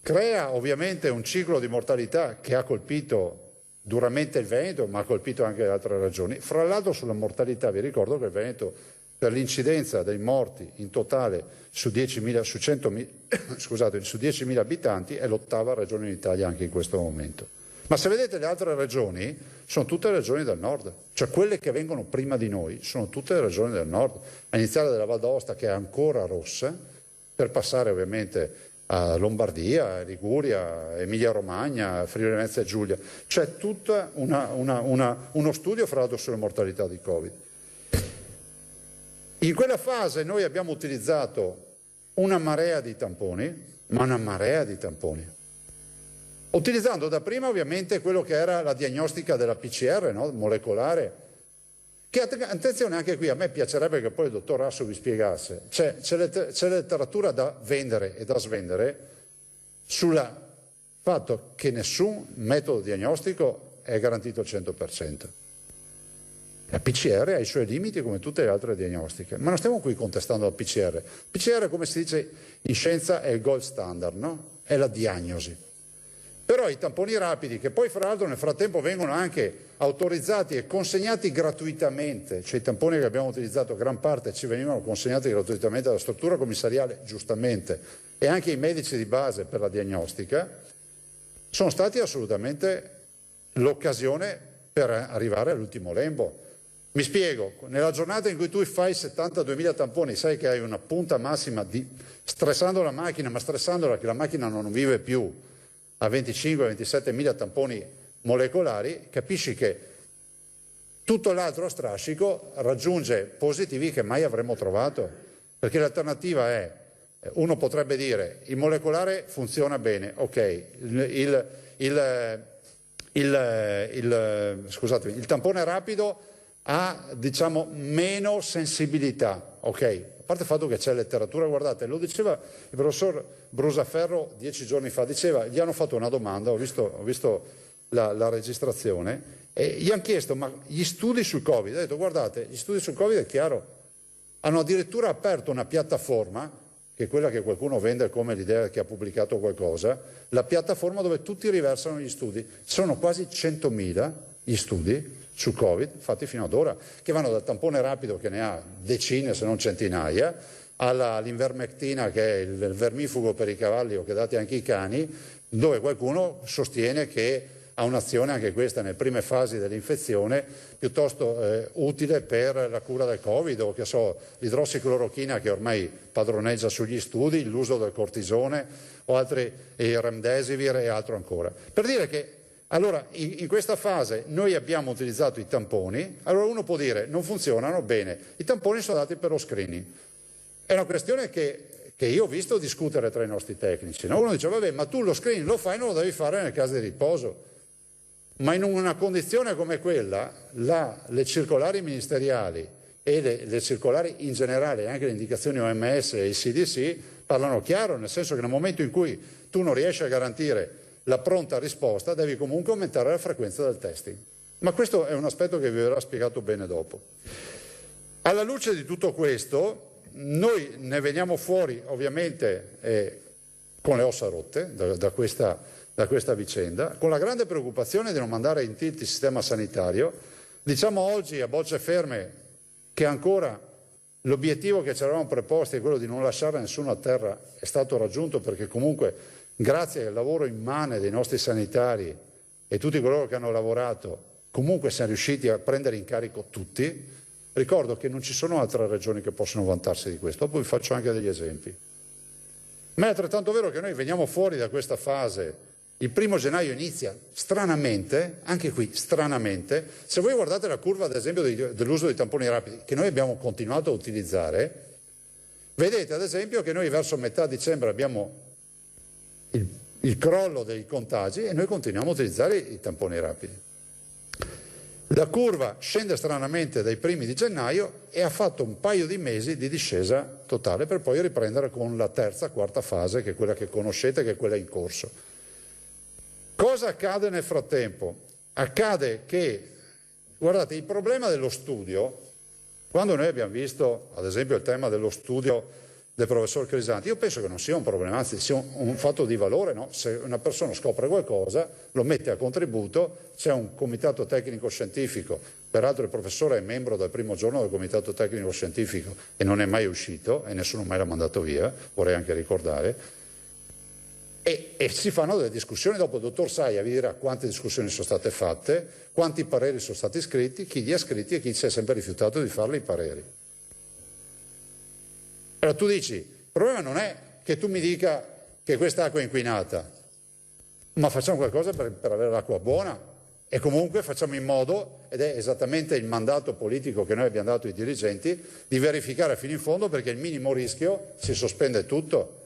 crea ovviamente un ciclo di mortalità che ha colpito duramente il Veneto, ma ha colpito anche altre regioni. Fra l'altro sulla mortalità vi ricordo che il Veneto, per l'incidenza dei morti in totale su 10.000 abitanti, è l'8ª regione in Italia anche in questo momento. Ma se vedete le altre regioni, sono tutte regioni del nord, cioè quelle che vengono prima di noi sono tutte le regioni del nord, a iniziare dalla Val d'Aosta che è ancora rossa, per passare ovviamente a Lombardia, Liguria, Emilia Romagna, Friuli Venezia Giulia. C'è tutto uno studio fra l'altro sulla mortalità di Covid. In quella fase noi abbiamo utilizzato una marea di tamponi, utilizzando dapprima ovviamente quello che era la diagnostica della PCR, no? Molecolare, Che attenzione, anche qui a me piacerebbe che poi il dottor Rasso vi spiegasse, c'è letteratura da vendere e da svendere sul fatto che nessun metodo diagnostico è garantito al 100%. La PCR ha i suoi limiti come tutte le altre diagnostiche, ma non stiamo qui contestando la PCR. PCR, come si dice in scienza, è il gold standard, no? È la diagnosi. Però i tamponi rapidi, che poi fra l'altro nel frattempo vengono anche autorizzati e consegnati gratuitamente, cioè i tamponi che abbiamo utilizzato gran parte ci venivano consegnati gratuitamente dalla struttura commissariale, giustamente, e anche i medici di base per la diagnostica, sono stati assolutamente l'occasione per arrivare all'ultimo lembo. Mi spiego, nella giornata in cui tu fai 72.000 tamponi, sai che hai una punta massima stressando la macchina, ma stressandola che la macchina non vive più a 25-27.000 tamponi molecolari, capisci che tutto l'altro strascico raggiunge positivi che mai avremmo trovato, perché l'alternativa è, uno potrebbe dire, il molecolare funziona bene, ok, il tampone rapido ha, diciamo, meno sensibilità, ok? A parte il fatto che c'è letteratura, guardate, lo diceva il professor Brusaferro 10 giorni fa, diceva, gli hanno fatto una domanda, ho visto la registrazione, e gli hanno chiesto, ma gli studi sul Covid, ha detto, guardate, gli studi sul Covid è chiaro, hanno addirittura aperto una piattaforma, che è quella che qualcuno vende come l'idea che ha pubblicato qualcosa, la piattaforma dove tutti riversano gli studi, sono quasi 100.000 gli studi sul Covid, fatti fino ad ora, che vanno dal tampone rapido, che ne ha decine se non centinaia, all'invermectina, che è il vermifugo per i cavalli o che date anche i cani, dove qualcuno sostiene che ha un'azione anche questa nelle prime fasi dell'infezione piuttosto utile per la cura del Covid, o che so, l'idrossiclorochina che ormai padroneggia sugli studi, l'uso del cortisone o altri, il remdesivir e altro ancora. Per dire che allora in questa fase noi abbiamo utilizzato i tamponi, allora uno può dire non funzionano bene, i tamponi sono dati per lo screening. È una questione che io ho visto discutere tra i nostri tecnici, no? Uno dice vabbè, ma tu lo screening lo fai, non lo devi fare nelle case di riposo. Ma in una condizione come quella, le circolari ministeriali e le circolari in generale, anche le indicazioni OMS e il CDC, parlano chiaro, nel senso che nel momento in cui tu non riesci a garantire la pronta risposta, devi comunque aumentare la frequenza del testing. Ma questo è un aspetto che vi verrà spiegato bene dopo. Alla luce di tutto questo, noi ne veniamo fuori ovviamente con le ossa rotte da questa vicenda, con la grande preoccupazione di non mandare in tilt il sistema sanitario. Diciamo oggi a bocce ferme che ancora l'obiettivo che ci eravamo preposti, quello di non lasciare nessuno a terra, è stato raggiunto, perché comunque grazie al lavoro immane dei nostri sanitari e tutti coloro che hanno lavorato, comunque siamo riusciti a prendere in carico tutti. Ricordo che non ci sono altre regioni che possono vantarsi di questo, dopo vi faccio anche degli esempi. Ma è altrettanto vero che noi veniamo fuori da questa fase. Il 1° gennaio inizia, stranamente, anche qui stranamente, se voi guardate la curva ad esempio dell'uso dei tamponi rapidi, che noi abbiamo continuato a utilizzare, vedete ad esempio che noi verso metà dicembre abbiamo il crollo dei contagi e noi continuiamo a utilizzare i tamponi rapidi. La curva scende stranamente dai primi di gennaio e ha fatto un paio di mesi di discesa totale per poi riprendere con la terza, quarta fase, che è quella che conoscete, che è quella in corso. Cosa accade nel frattempo? Accade che, guardate, il problema dello studio, quando noi abbiamo visto ad esempio il tema dello studio del professor Crisanti, io penso che non sia un problema, anzi sia un fatto di valore, no? Se una persona scopre qualcosa, lo mette a contributo, c'è un comitato tecnico scientifico, peraltro il professore è membro dal primo giorno del comitato tecnico scientifico e non è mai uscito e nessuno mai l'ha mandato via, vorrei anche ricordare, e si fanno delle discussioni. Dopo il dottor Saia vi dirà quante discussioni sono state fatte, quanti pareri sono stati scritti, chi li ha scritti e chi si è sempre rifiutato di farli i pareri. Allora tu dici, il problema non è che tu mi dica che quest'acqua è inquinata, ma facciamo qualcosa per avere l'acqua buona, e comunque facciamo in modo, ed è esattamente il mandato politico che noi abbiamo dato ai dirigenti, di verificare fino in fondo, perché il minimo rischio si sospende tutto.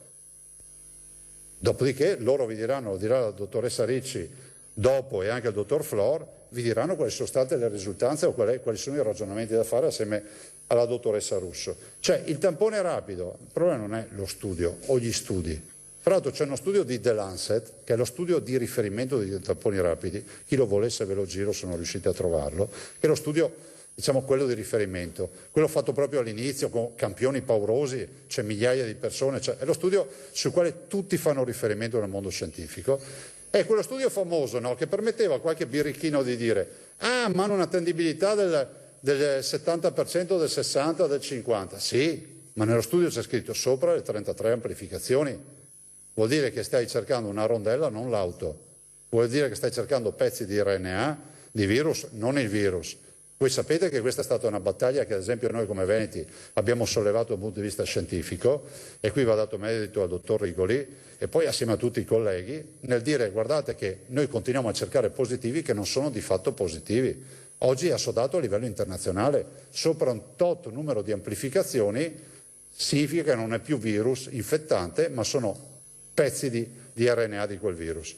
Dopodiché loro vi diranno, lo dirà la dottoressa Ricci dopo e anche il dottor Flor, vi diranno quali sono state le risultanze o quali sono i ragionamenti da fare assieme alla dottoressa Russo. Cioè il tampone rapido, il problema non è lo studio o gli studi. Tra l'altro c'è uno studio di The Lancet, che è lo studio di riferimento dei tamponi rapidi, chi lo volesse ve lo giro se non riuscite a trovarlo, che è lo studio, diciamo, quello di riferimento, quello fatto proprio all'inizio con campioni paurosi, c'è migliaia di persone, è lo studio sul quale tutti fanno riferimento nel mondo scientifico. È quello studio famoso, no, che permetteva a qualche birichino di dire ma hanno un'attendibilità del 70%, del 60%, del 50%. Sì, ma nello studio c'è scritto sopra le 33 amplificazioni. Vuol dire che stai cercando una rondella, non l'auto. Vuol dire che stai cercando pezzi di RNA, di virus, non il virus. Voi sapete che questa è stata una battaglia che ad esempio noi come Veneti abbiamo sollevato dal punto di vista scientifico, e qui va dato merito al dottor Rigoli e poi assieme a tutti i colleghi nel dire guardate che noi continuiamo a cercare positivi che non sono di fatto positivi. Oggi è assodato a livello internazionale, sopra un tot numero di amplificazioni significa che non è più virus infettante ma sono pezzi di RNA di quel virus.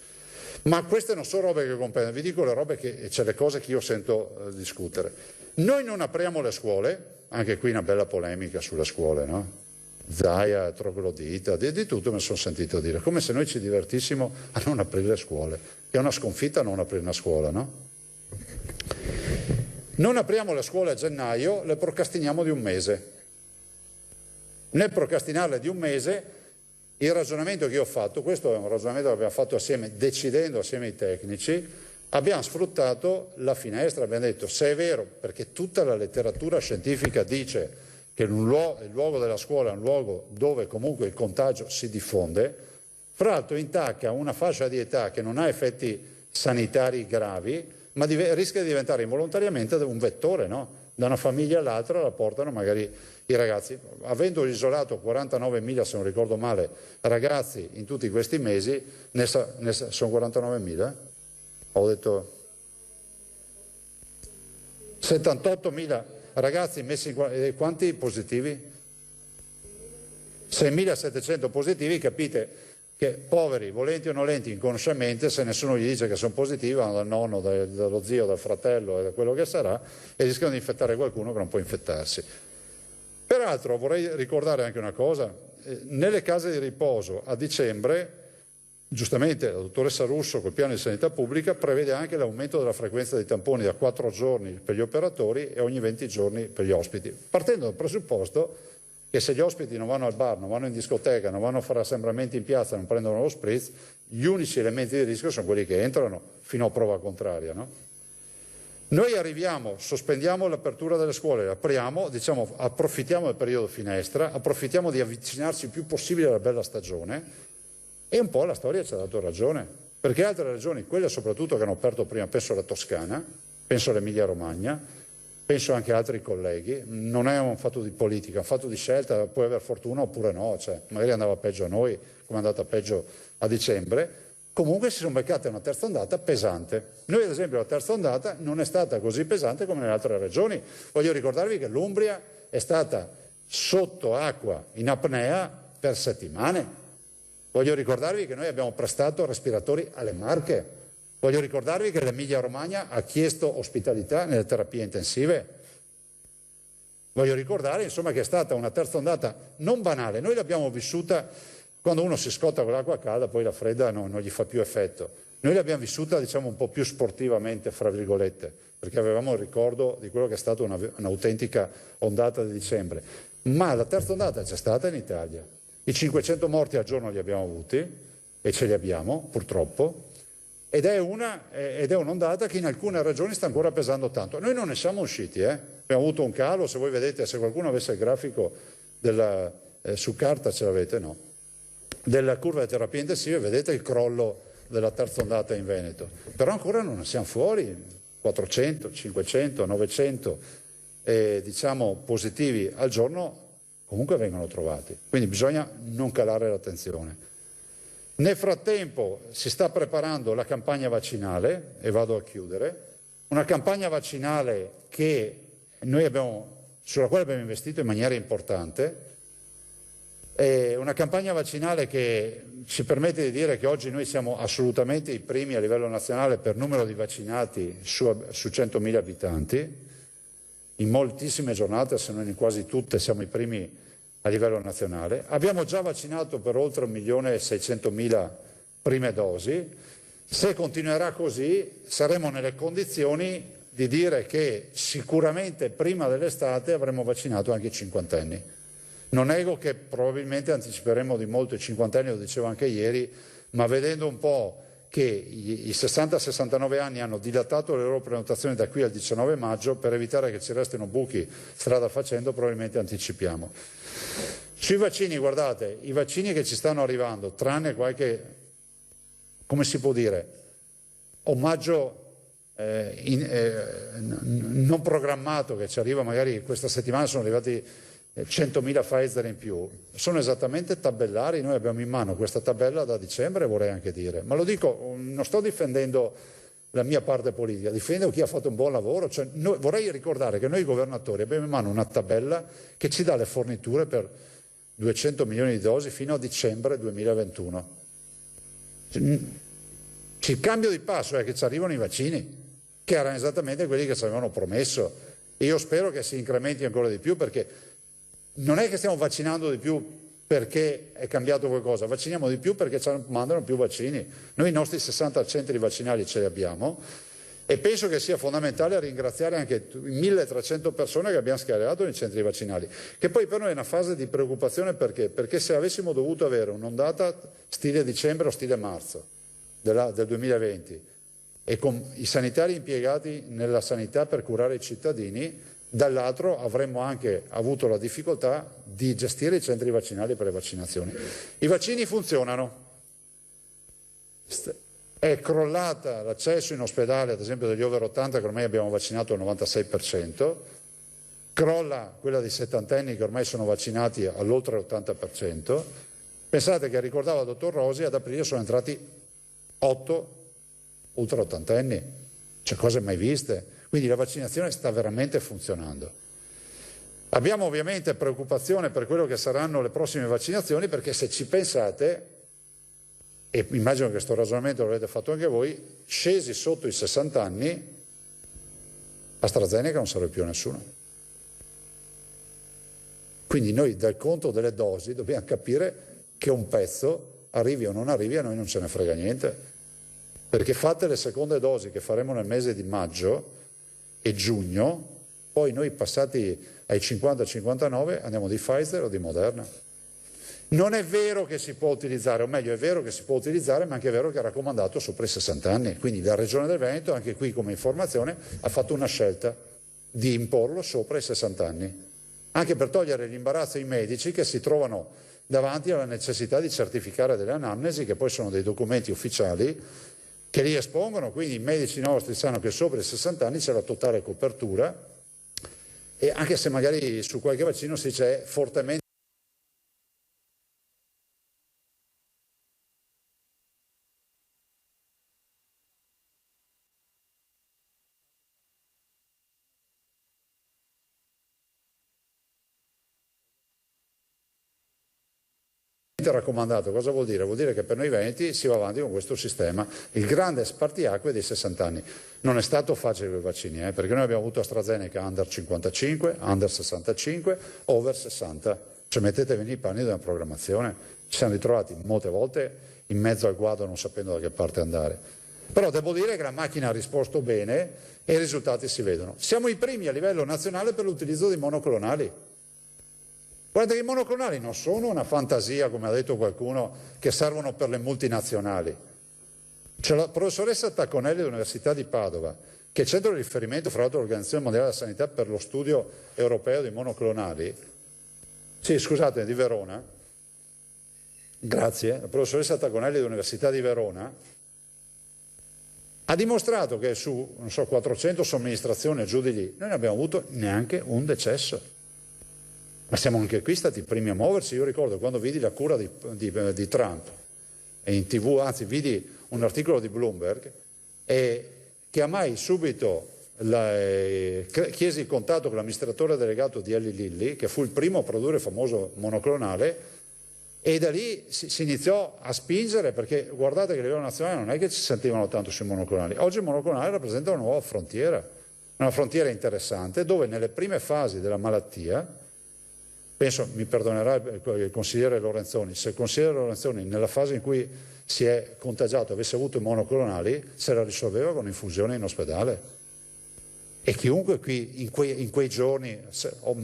Ma queste non sono robe che comprendono, vi dico le robe che c'è le cose che io sento discutere. Noi non apriamo le scuole, anche qui una bella polemica sulle scuole, no? Zaia, troglodita, di tutto mi sono sentito dire, come se noi ci divertissimo a non aprire le scuole, che è una sconfitta non aprire una scuola, no? Non apriamo le scuole a gennaio, le procrastiniamo di un mese. Nel procrastinarle di un mese, il ragionamento che io ho fatto, questo è un ragionamento che abbiamo fatto assieme, decidendo assieme ai tecnici, abbiamo sfruttato la finestra, abbiamo detto se è vero, perché tutta la letteratura scientifica dice che il luogo della scuola è un luogo dove comunque il contagio si diffonde, fra l'altro intacca una fascia di età che non ha effetti sanitari gravi, ma rischia di diventare involontariamente un vettore, no? Da una famiglia all'altra la portano magari i ragazzi. Avendo isolato 49.000, se non ricordo male, ragazzi in tutti questi mesi, sono 49.000? Ho detto 78.000 ragazzi messi in quanti positivi? 6.700 positivi, capite che poveri, volenti o nolenti, inconsciamente, se nessuno gli dice che sono positivi, vanno dal nonno, dallo zio, dal fratello e da quello che sarà e rischiano di infettare qualcuno che non può infettarsi. Peraltro vorrei ricordare anche una cosa, nelle case di riposo a dicembre, giustamente la dottoressa Russo col piano di sanità pubblica prevede anche l'aumento della frequenza dei tamponi da 4 giorni per gli operatori e ogni 20 giorni per gli ospiti, partendo dal presupposto che se gli ospiti non vanno al bar, non vanno in discoteca, non vanno a fare assembramenti in piazza, non prendono lo spritz, gli unici elementi di rischio sono quelli che entrano fino a prova contraria, no? Noi arriviamo, sospendiamo l'apertura delle scuole, apriamo, diciamo, approfittiamo del periodo finestra, approfittiamo di avvicinarci il più possibile alla bella stagione e un po' la storia ci ha dato ragione, perché altre regioni, quelle soprattutto che hanno aperto prima, penso alla Toscana, penso all'Emilia Romagna, penso anche a altri colleghi, non è un fatto di politica, è un fatto di scelta, puoi aver fortuna oppure no, cioè magari andava peggio a noi come è andata peggio a dicembre, comunque si sono beccate una terza ondata pesante. Noi ad esempio la terza ondata non è stata così pesante come nelle altre regioni. Voglio ricordarvi che l'Umbria è stata sotto acqua in apnea per settimane. Voglio ricordarvi che noi abbiamo prestato respiratori alle Marche. Voglio ricordarvi che l'Emilia Romagna ha chiesto ospitalità nelle terapie intensive. Voglio ricordare insomma che è stata una terza ondata non banale. Noi l'abbiamo vissuta quando uno si scotta con l'acqua calda, poi la fredda non gli fa più effetto. Noi l'abbiamo vissuta, diciamo, un po' più sportivamente, fra virgolette, perché avevamo il ricordo di quello che è stata un'autentica ondata di dicembre. Ma la terza ondata c'è stata in Italia. I 500 morti al giorno li abbiamo avuti, e ce li abbiamo, purtroppo, ed è un'ondata che in alcune regioni sta ancora pesando tanto. Noi non ne siamo usciti, abbiamo avuto un calo, se voi vedete, se qualcuno avesse il grafico su carta ce l'avete, no? Della curva di terapie intensive, vedete il crollo della terza ondata in Veneto, però ancora non ne siamo fuori, 400, 500, 900 diciamo positivi al giorno comunque vengono trovati, quindi bisogna non calare l'attenzione. Nel frattempo si sta preparando la campagna vaccinale, e vado a chiudere, una campagna vaccinale sulla quale abbiamo investito in maniera importante, È una campagna vaccinale che ci permette di dire che oggi noi siamo assolutamente i primi a livello nazionale per numero di vaccinati su 100.000 abitanti. In moltissime giornate, se non in quasi tutte, siamo i primi a livello nazionale. Abbiamo già vaccinato per oltre 1.600.000 prime dosi. Se continuerà così saremo nelle condizioni di dire che sicuramente prima dell'estate avremo vaccinato anche i cinquantenni. Non nego che probabilmente anticiperemo di molto i cinquantenni, lo dicevo anche ieri, ma vedendo un po' che i 60-69 anni hanno dilatato le loro prenotazioni da qui al 19 maggio, per evitare che ci restino buchi strada facendo, probabilmente anticipiamo. Sui vaccini, guardate, i vaccini che ci stanno arrivando, tranne qualche, come si può dire, omaggio non programmato che ci arriva magari questa settimana, sono arrivati 100.000 Pfizer in più, sono esattamente tabellari. Noi abbiamo in mano questa tabella da dicembre, vorrei anche dire, ma lo dico, non sto difendendo la mia parte politica, difendo chi ha fatto un buon lavoro. Cioè, vorrei ricordare che noi governatori abbiamo in mano una tabella che ci dà le forniture per 200 milioni di dosi fino a dicembre 2021. Il cambio di passo è che ci arrivano i vaccini, che erano esattamente quelli che ci avevano promesso, e io spero che si incrementi ancora di più, perché non è che stiamo vaccinando di più perché è cambiato qualcosa, vacciniamo di più perché ci mandano più vaccini. Noi i nostri 60 centri vaccinali ce li abbiamo e penso che sia fondamentale ringraziare anche 1.300 persone che abbiamo schierato nei centri vaccinali, che poi per noi è una fase di preoccupazione. Perché se avessimo dovuto avere un'ondata stile dicembre o stile marzo del 2020 e con i sanitari impiegati nella sanità per curare i cittadini, dall'altro avremmo anche avuto la difficoltà di gestire i centri vaccinali per le vaccinazioni. I vaccini funzionano, è crollata l'accesso in ospedale ad esempio degli over 80 che ormai abbiamo vaccinato al 96%, crolla quella dei settantenni che ormai sono vaccinati all'oltre l'80%. Pensate che, ricordava il dottor Rosi, ad aprile sono entrati 8 ultra ottantenni, cioè cose mai viste. Quindi la vaccinazione sta veramente funzionando. Abbiamo ovviamente preoccupazione per quello che saranno le prossime vaccinazioni, perché se ci pensate, e immagino che questo ragionamento lo avete fatto anche voi, scesi sotto i 60 anni, AstraZeneca non serve più a nessuno. Quindi noi dal conto delle dosi dobbiamo capire che un pezzo, arrivi o non arrivi, a noi non ce ne frega niente. Perché fatte le seconde dosi che faremo nel mese di maggio e giugno, poi noi passati ai 50-59 andiamo di Pfizer o di Moderna. Non è vero che si può utilizzare, o meglio è vero che si può utilizzare, ma anche è vero che è raccomandato sopra i 60 anni. Quindi la Regione del Veneto, anche qui come informazione, ha fatto una scelta di imporlo sopra i 60 anni, anche per togliere l'imbarazzo ai medici che si trovano davanti alla necessità di certificare delle anamnesi, che poi sono dei documenti ufficiali che li espongono. Quindi i medici nostri sanno che sopra i 60 anni c'è la totale copertura, e anche se magari su qualche vaccino si dice fortemente raccomandato. Cosa vuol dire? Vuol dire che per noi veneti si va avanti con questo sistema, il grande spartiacque dei 60 anni. Non è stato facile con i vaccini, perché noi abbiamo avuto AstraZeneca under 55, under 65, over 60. Cioè mettetevi nei panni di una programmazione. Ci siamo ritrovati molte volte in mezzo al guado non sapendo da che parte andare. Però devo dire che la macchina ha risposto bene e i risultati si vedono. Siamo i primi a livello nazionale per l'utilizzo di monoclonali. Guarda che i monoclonali non sono una fantasia, come ha detto qualcuno, che servono per le multinazionali. C'è la professoressa Tacconelli dell'Università di Padova, che è centro di riferimento fra l'altro dell'Organizzazione Mondiale della Sanità per lo studio europeo dei monoclonali, sì scusate, di Verona, grazie, la professoressa Tacconelli dell'Università di Verona ha dimostrato che su, non so, 400 somministrazioni giù di lì, noi non abbiamo avuto neanche un decesso. Ma siamo anche qui stati i primi a muoversi. Io ricordo quando vidi la cura di Trump e in TV, anzi vidi un articolo di Bloomberg, e chiamai subito, chiesi il contatto con l'amministratore delegato di Eli Lilly, che fu il primo a produrre il famoso monoclonale, E da lì si iniziò a spingere, perché guardate che a livello nazionale non è che ci sentivano tanto sui monoclonali. Oggi i monoclonali rappresentano una nuova frontiera, una frontiera interessante, dove nelle prime fasi della malattia, penso, mi perdonerà il consigliere Lorenzoni, se il consigliere Lorenzoni nella fase in cui si è contagiato avesse avuto i monoclonali, se la risolveva con infusione in ospedale. E chiunque qui in quei giorni,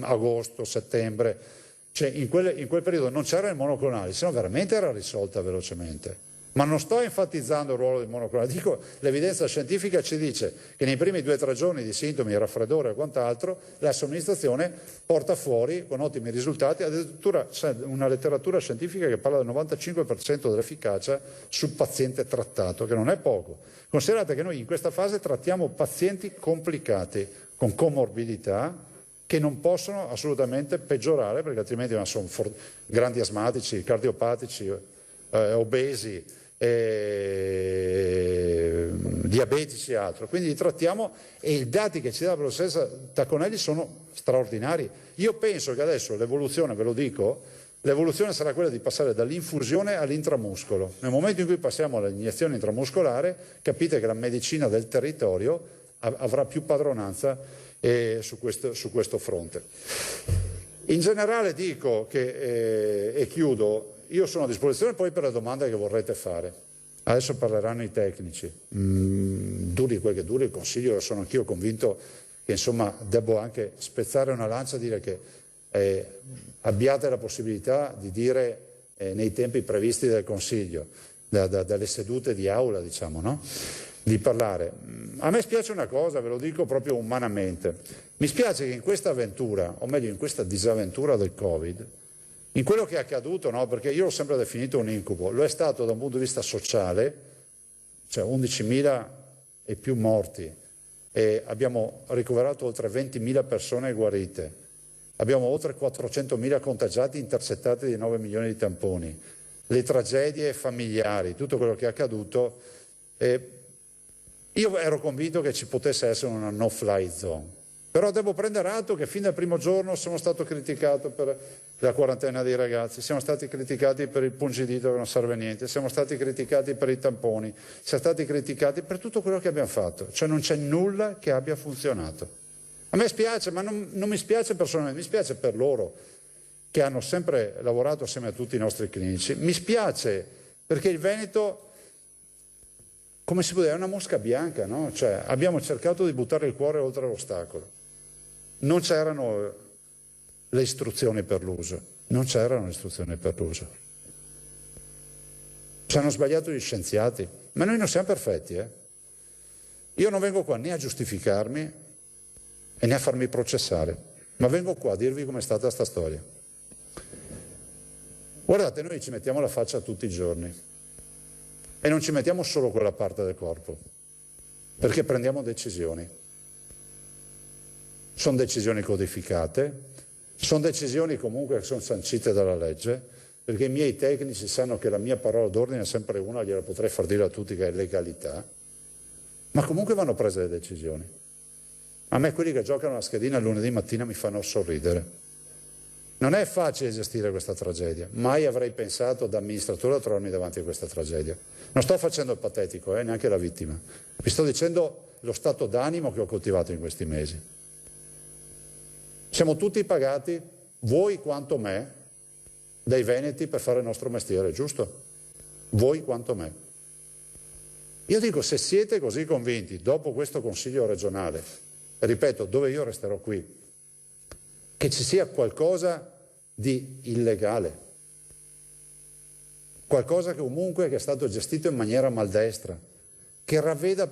agosto, settembre, cioè in quel periodo non c'era il monoclonale, se no veramente era risolta velocemente. Ma non sto enfatizzando il ruolo del monoclonale, dico l'evidenza scientifica ci dice che nei primi 2 o 3 giorni di sintomi, raffreddore o quant'altro, la somministrazione porta fuori con ottimi risultati, addirittura c'è una letteratura scientifica che parla del 95% dell'efficacia sul paziente trattato, che non è poco. Considerate che noi in questa fase trattiamo pazienti complicati, con comorbidità, che non possono assolutamente peggiorare, perché altrimenti sono grandi asmatici, cardiopatici, obesi, diabetici e altro. Quindi li trattiamo e i dati che ci dà la professoressa Tacconelli sono straordinari. Io penso che adesso l'evoluzione, ve lo dico, l'evoluzione sarà quella di passare dall'infusione all'intramuscolo. Nel momento in cui passiamo all'iniezione intramuscolare, capite che la medicina del territorio avrà più padronanza su questo fronte. In generale dico che, e chiudo, io sono a disposizione poi per le domande che vorrete fare. Adesso parleranno i tecnici, duri quel che duri, il Consiglio, sono anch'io convinto che insomma devo anche spezzare una lancia e dire che abbiate la possibilità di dire nei tempi previsti del Consiglio, dalle sedute di aula, diciamo, no? Di parlare. A me spiace una cosa, ve lo dico proprio umanamente, mi spiace che in questa avventura, o meglio in questa disavventura del Covid, in quello che è accaduto, no? Perché io l'ho sempre definito un incubo, lo è stato da un punto di vista sociale, cioè 11.000 e più morti, e abbiamo ricoverato oltre 20.000 persone guarite, abbiamo oltre 400.000 contagiati intercettati di 9 milioni di tamponi, le tragedie familiari, tutto quello che è accaduto. Io ero convinto che ci potesse essere una no-fly zone, però devo prendere atto che fin dal primo giorno sono stato criticato per la quarantena dei ragazzi, siamo stati criticati per il pungidito che non serve a niente, siamo stati criticati per i tamponi, siamo stati criticati per tutto quello che abbiamo fatto, cioè non c'è nulla che abbia funzionato. A me spiace, ma non mi spiace personalmente, mi spiace per loro che hanno sempre lavorato assieme a tutti i nostri clinici, mi spiace perché il Veneto, come si può dire, è una mosca bianca, no? Cioè, abbiamo cercato di buttare il cuore oltre l'ostacolo. Non c'erano le istruzioni per l'uso, non c'erano le istruzioni per l'uso. Ci hanno sbagliato gli scienziati, ma noi non siamo perfetti, Io non vengo qua né a giustificarmi e né a farmi processare, ma vengo qua a dirvi com'è stata sta storia. Guardate, noi ci mettiamo la faccia tutti i giorni. E non ci mettiamo solo quella parte del corpo, perché prendiamo decisioni. Sono decisioni codificate, sono decisioni comunque che sono sancite dalla legge, perché i miei tecnici sanno che la mia parola d'ordine è sempre una, gliela potrei far dire a tutti che è legalità, ma comunque vanno prese le decisioni. A me quelli che giocano la schedina il lunedì mattina mi fanno sorridere. Non è facile gestire questa tragedia, mai avrei pensato da amministratore a trovarmi davanti a questa tragedia. Non sto facendo il patetico, neanche la vittima. Vi sto dicendo lo stato d'animo che ho coltivato in questi mesi. Siamo tutti pagati, voi quanto me, dai veneti per fare il nostro mestiere, giusto? Voi quanto me. Io dico, se siete così convinti, dopo questo Consiglio regionale, ripeto, dove io resterò qui, che ci sia qualcosa di illegale, qualcosa che comunque che è stato gestito in maniera maldestra, che ravveda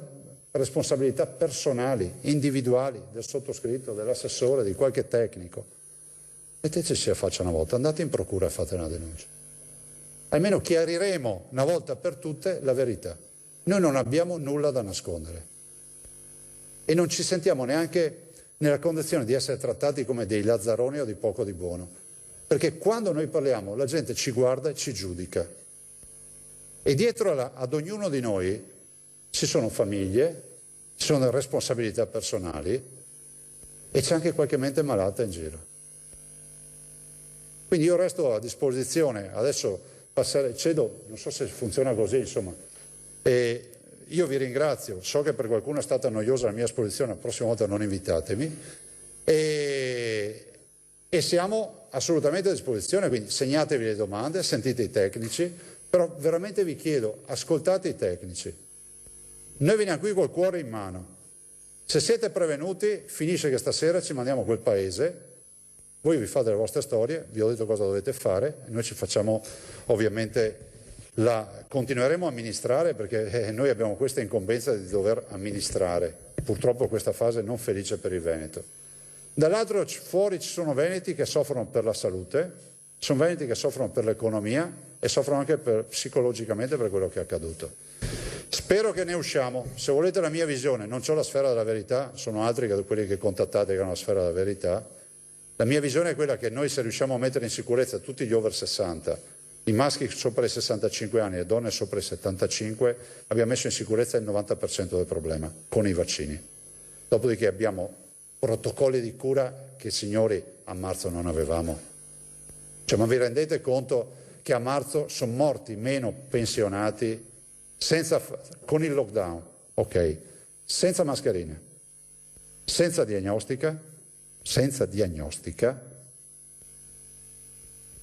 responsabilità personali, individuali, del sottoscritto, dell'assessore, di qualche tecnico, metteteci a faccia una volta, andate in procura e fate una denuncia. Almeno chiariremo una volta per tutte la verità. Noi non abbiamo nulla da nascondere e non ci sentiamo neanche nella condizione di essere trattati come dei lazzaroni o di poco di buono, perché quando noi parliamo la gente ci guarda e ci giudica e dietro ad ognuno di noi ci sono famiglie, ci sono responsabilità personali e c'è anche qualche mente malata in giro. Quindi io resto a disposizione, adesso cedo, non so se funziona così, insomma, e io vi ringrazio, so che per qualcuno è stata noiosa la mia esposizione, la prossima volta non invitatemi, e siamo assolutamente a disposizione, quindi segnatevi le domande, sentite i tecnici, però veramente vi chiedo, ascoltate i tecnici. Noi veniamo qui col cuore in mano. Se siete prevenuti, finisce che stasera ci mandiamo a quel paese, voi vi fate le vostre storie, vi ho detto cosa dovete fare, e noi ci facciamo ovviamente, continueremo a amministrare perché noi abbiamo questa incombenza di dover amministrare, purtroppo questa fase non felice per il Veneto. Dall'altro fuori ci sono veneti che soffrono per la salute, sono veneti che soffrono per l'economia e soffrono anche psicologicamente per quello che è accaduto. Spero che ne usciamo. Se volete la mia visione, non ho la sfera della verità, sono altri che quelli che contattate che hanno la sfera della verità. La mia visione è quella che noi, se riusciamo a mettere in sicurezza tutti gli over 60, i maschi sopra i 65 anni e le donne sopra i 75, abbiamo messo in sicurezza il 90% del problema con i vaccini. Dopodiché abbiamo protocolli di cura che, signori, a marzo non avevamo. Cioè, ma vi rendete conto che a marzo sono morti meno pensionati con il lockdown, ok, senza mascherine, senza diagnostica,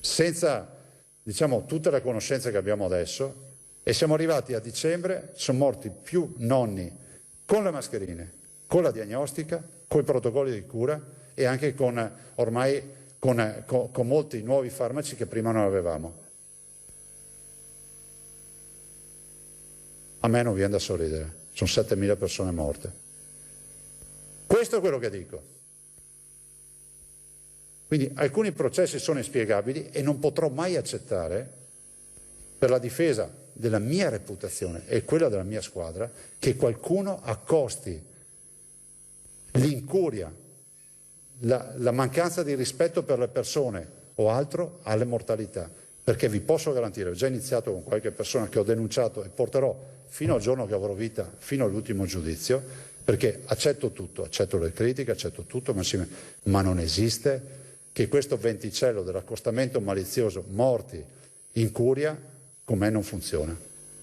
senza, diciamo, tutte le conoscenze che abbiamo adesso, e siamo arrivati a dicembre, sono morti più nonni con le mascherine, con la diagnostica, con i protocolli di cura e anche ormai con molti nuovi farmaci che prima non avevamo. A me non viene da sorridere, sono 7.000 persone morte. Questo è quello che dico. Quindi alcuni processi sono inspiegabili e non potrò mai accettare, per la difesa della mia reputazione e quella della mia squadra, che qualcuno accosti l'incuria, la mancanza di rispetto per le persone o altro alle mortalità. Perché vi posso garantire, ho già iniziato con qualche persona che ho denunciato e porterò fino al giorno che avrò vita, fino all'ultimo giudizio, perché accetto tutto, accetto le critiche, accetto tutto, ma non esiste che questo venticello dell'accostamento malizioso, morti, incuria, con me non funziona.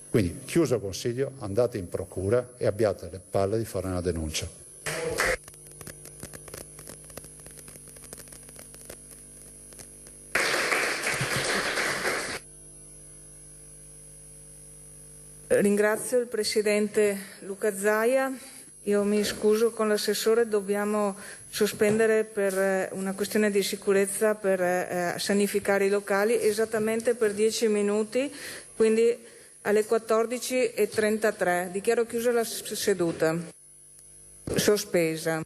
Quindi, chiuso il consiglio, andate in procura e abbiate le palle di fare una denuncia. Ringrazio il Presidente Luca Zaia. Io mi scuso con l'assessore, dobbiamo sospendere per una questione di sicurezza per sanificare i locali esattamente per 10 minuti, quindi alle 14:33. Dichiaro chiusa la seduta. Sospesa.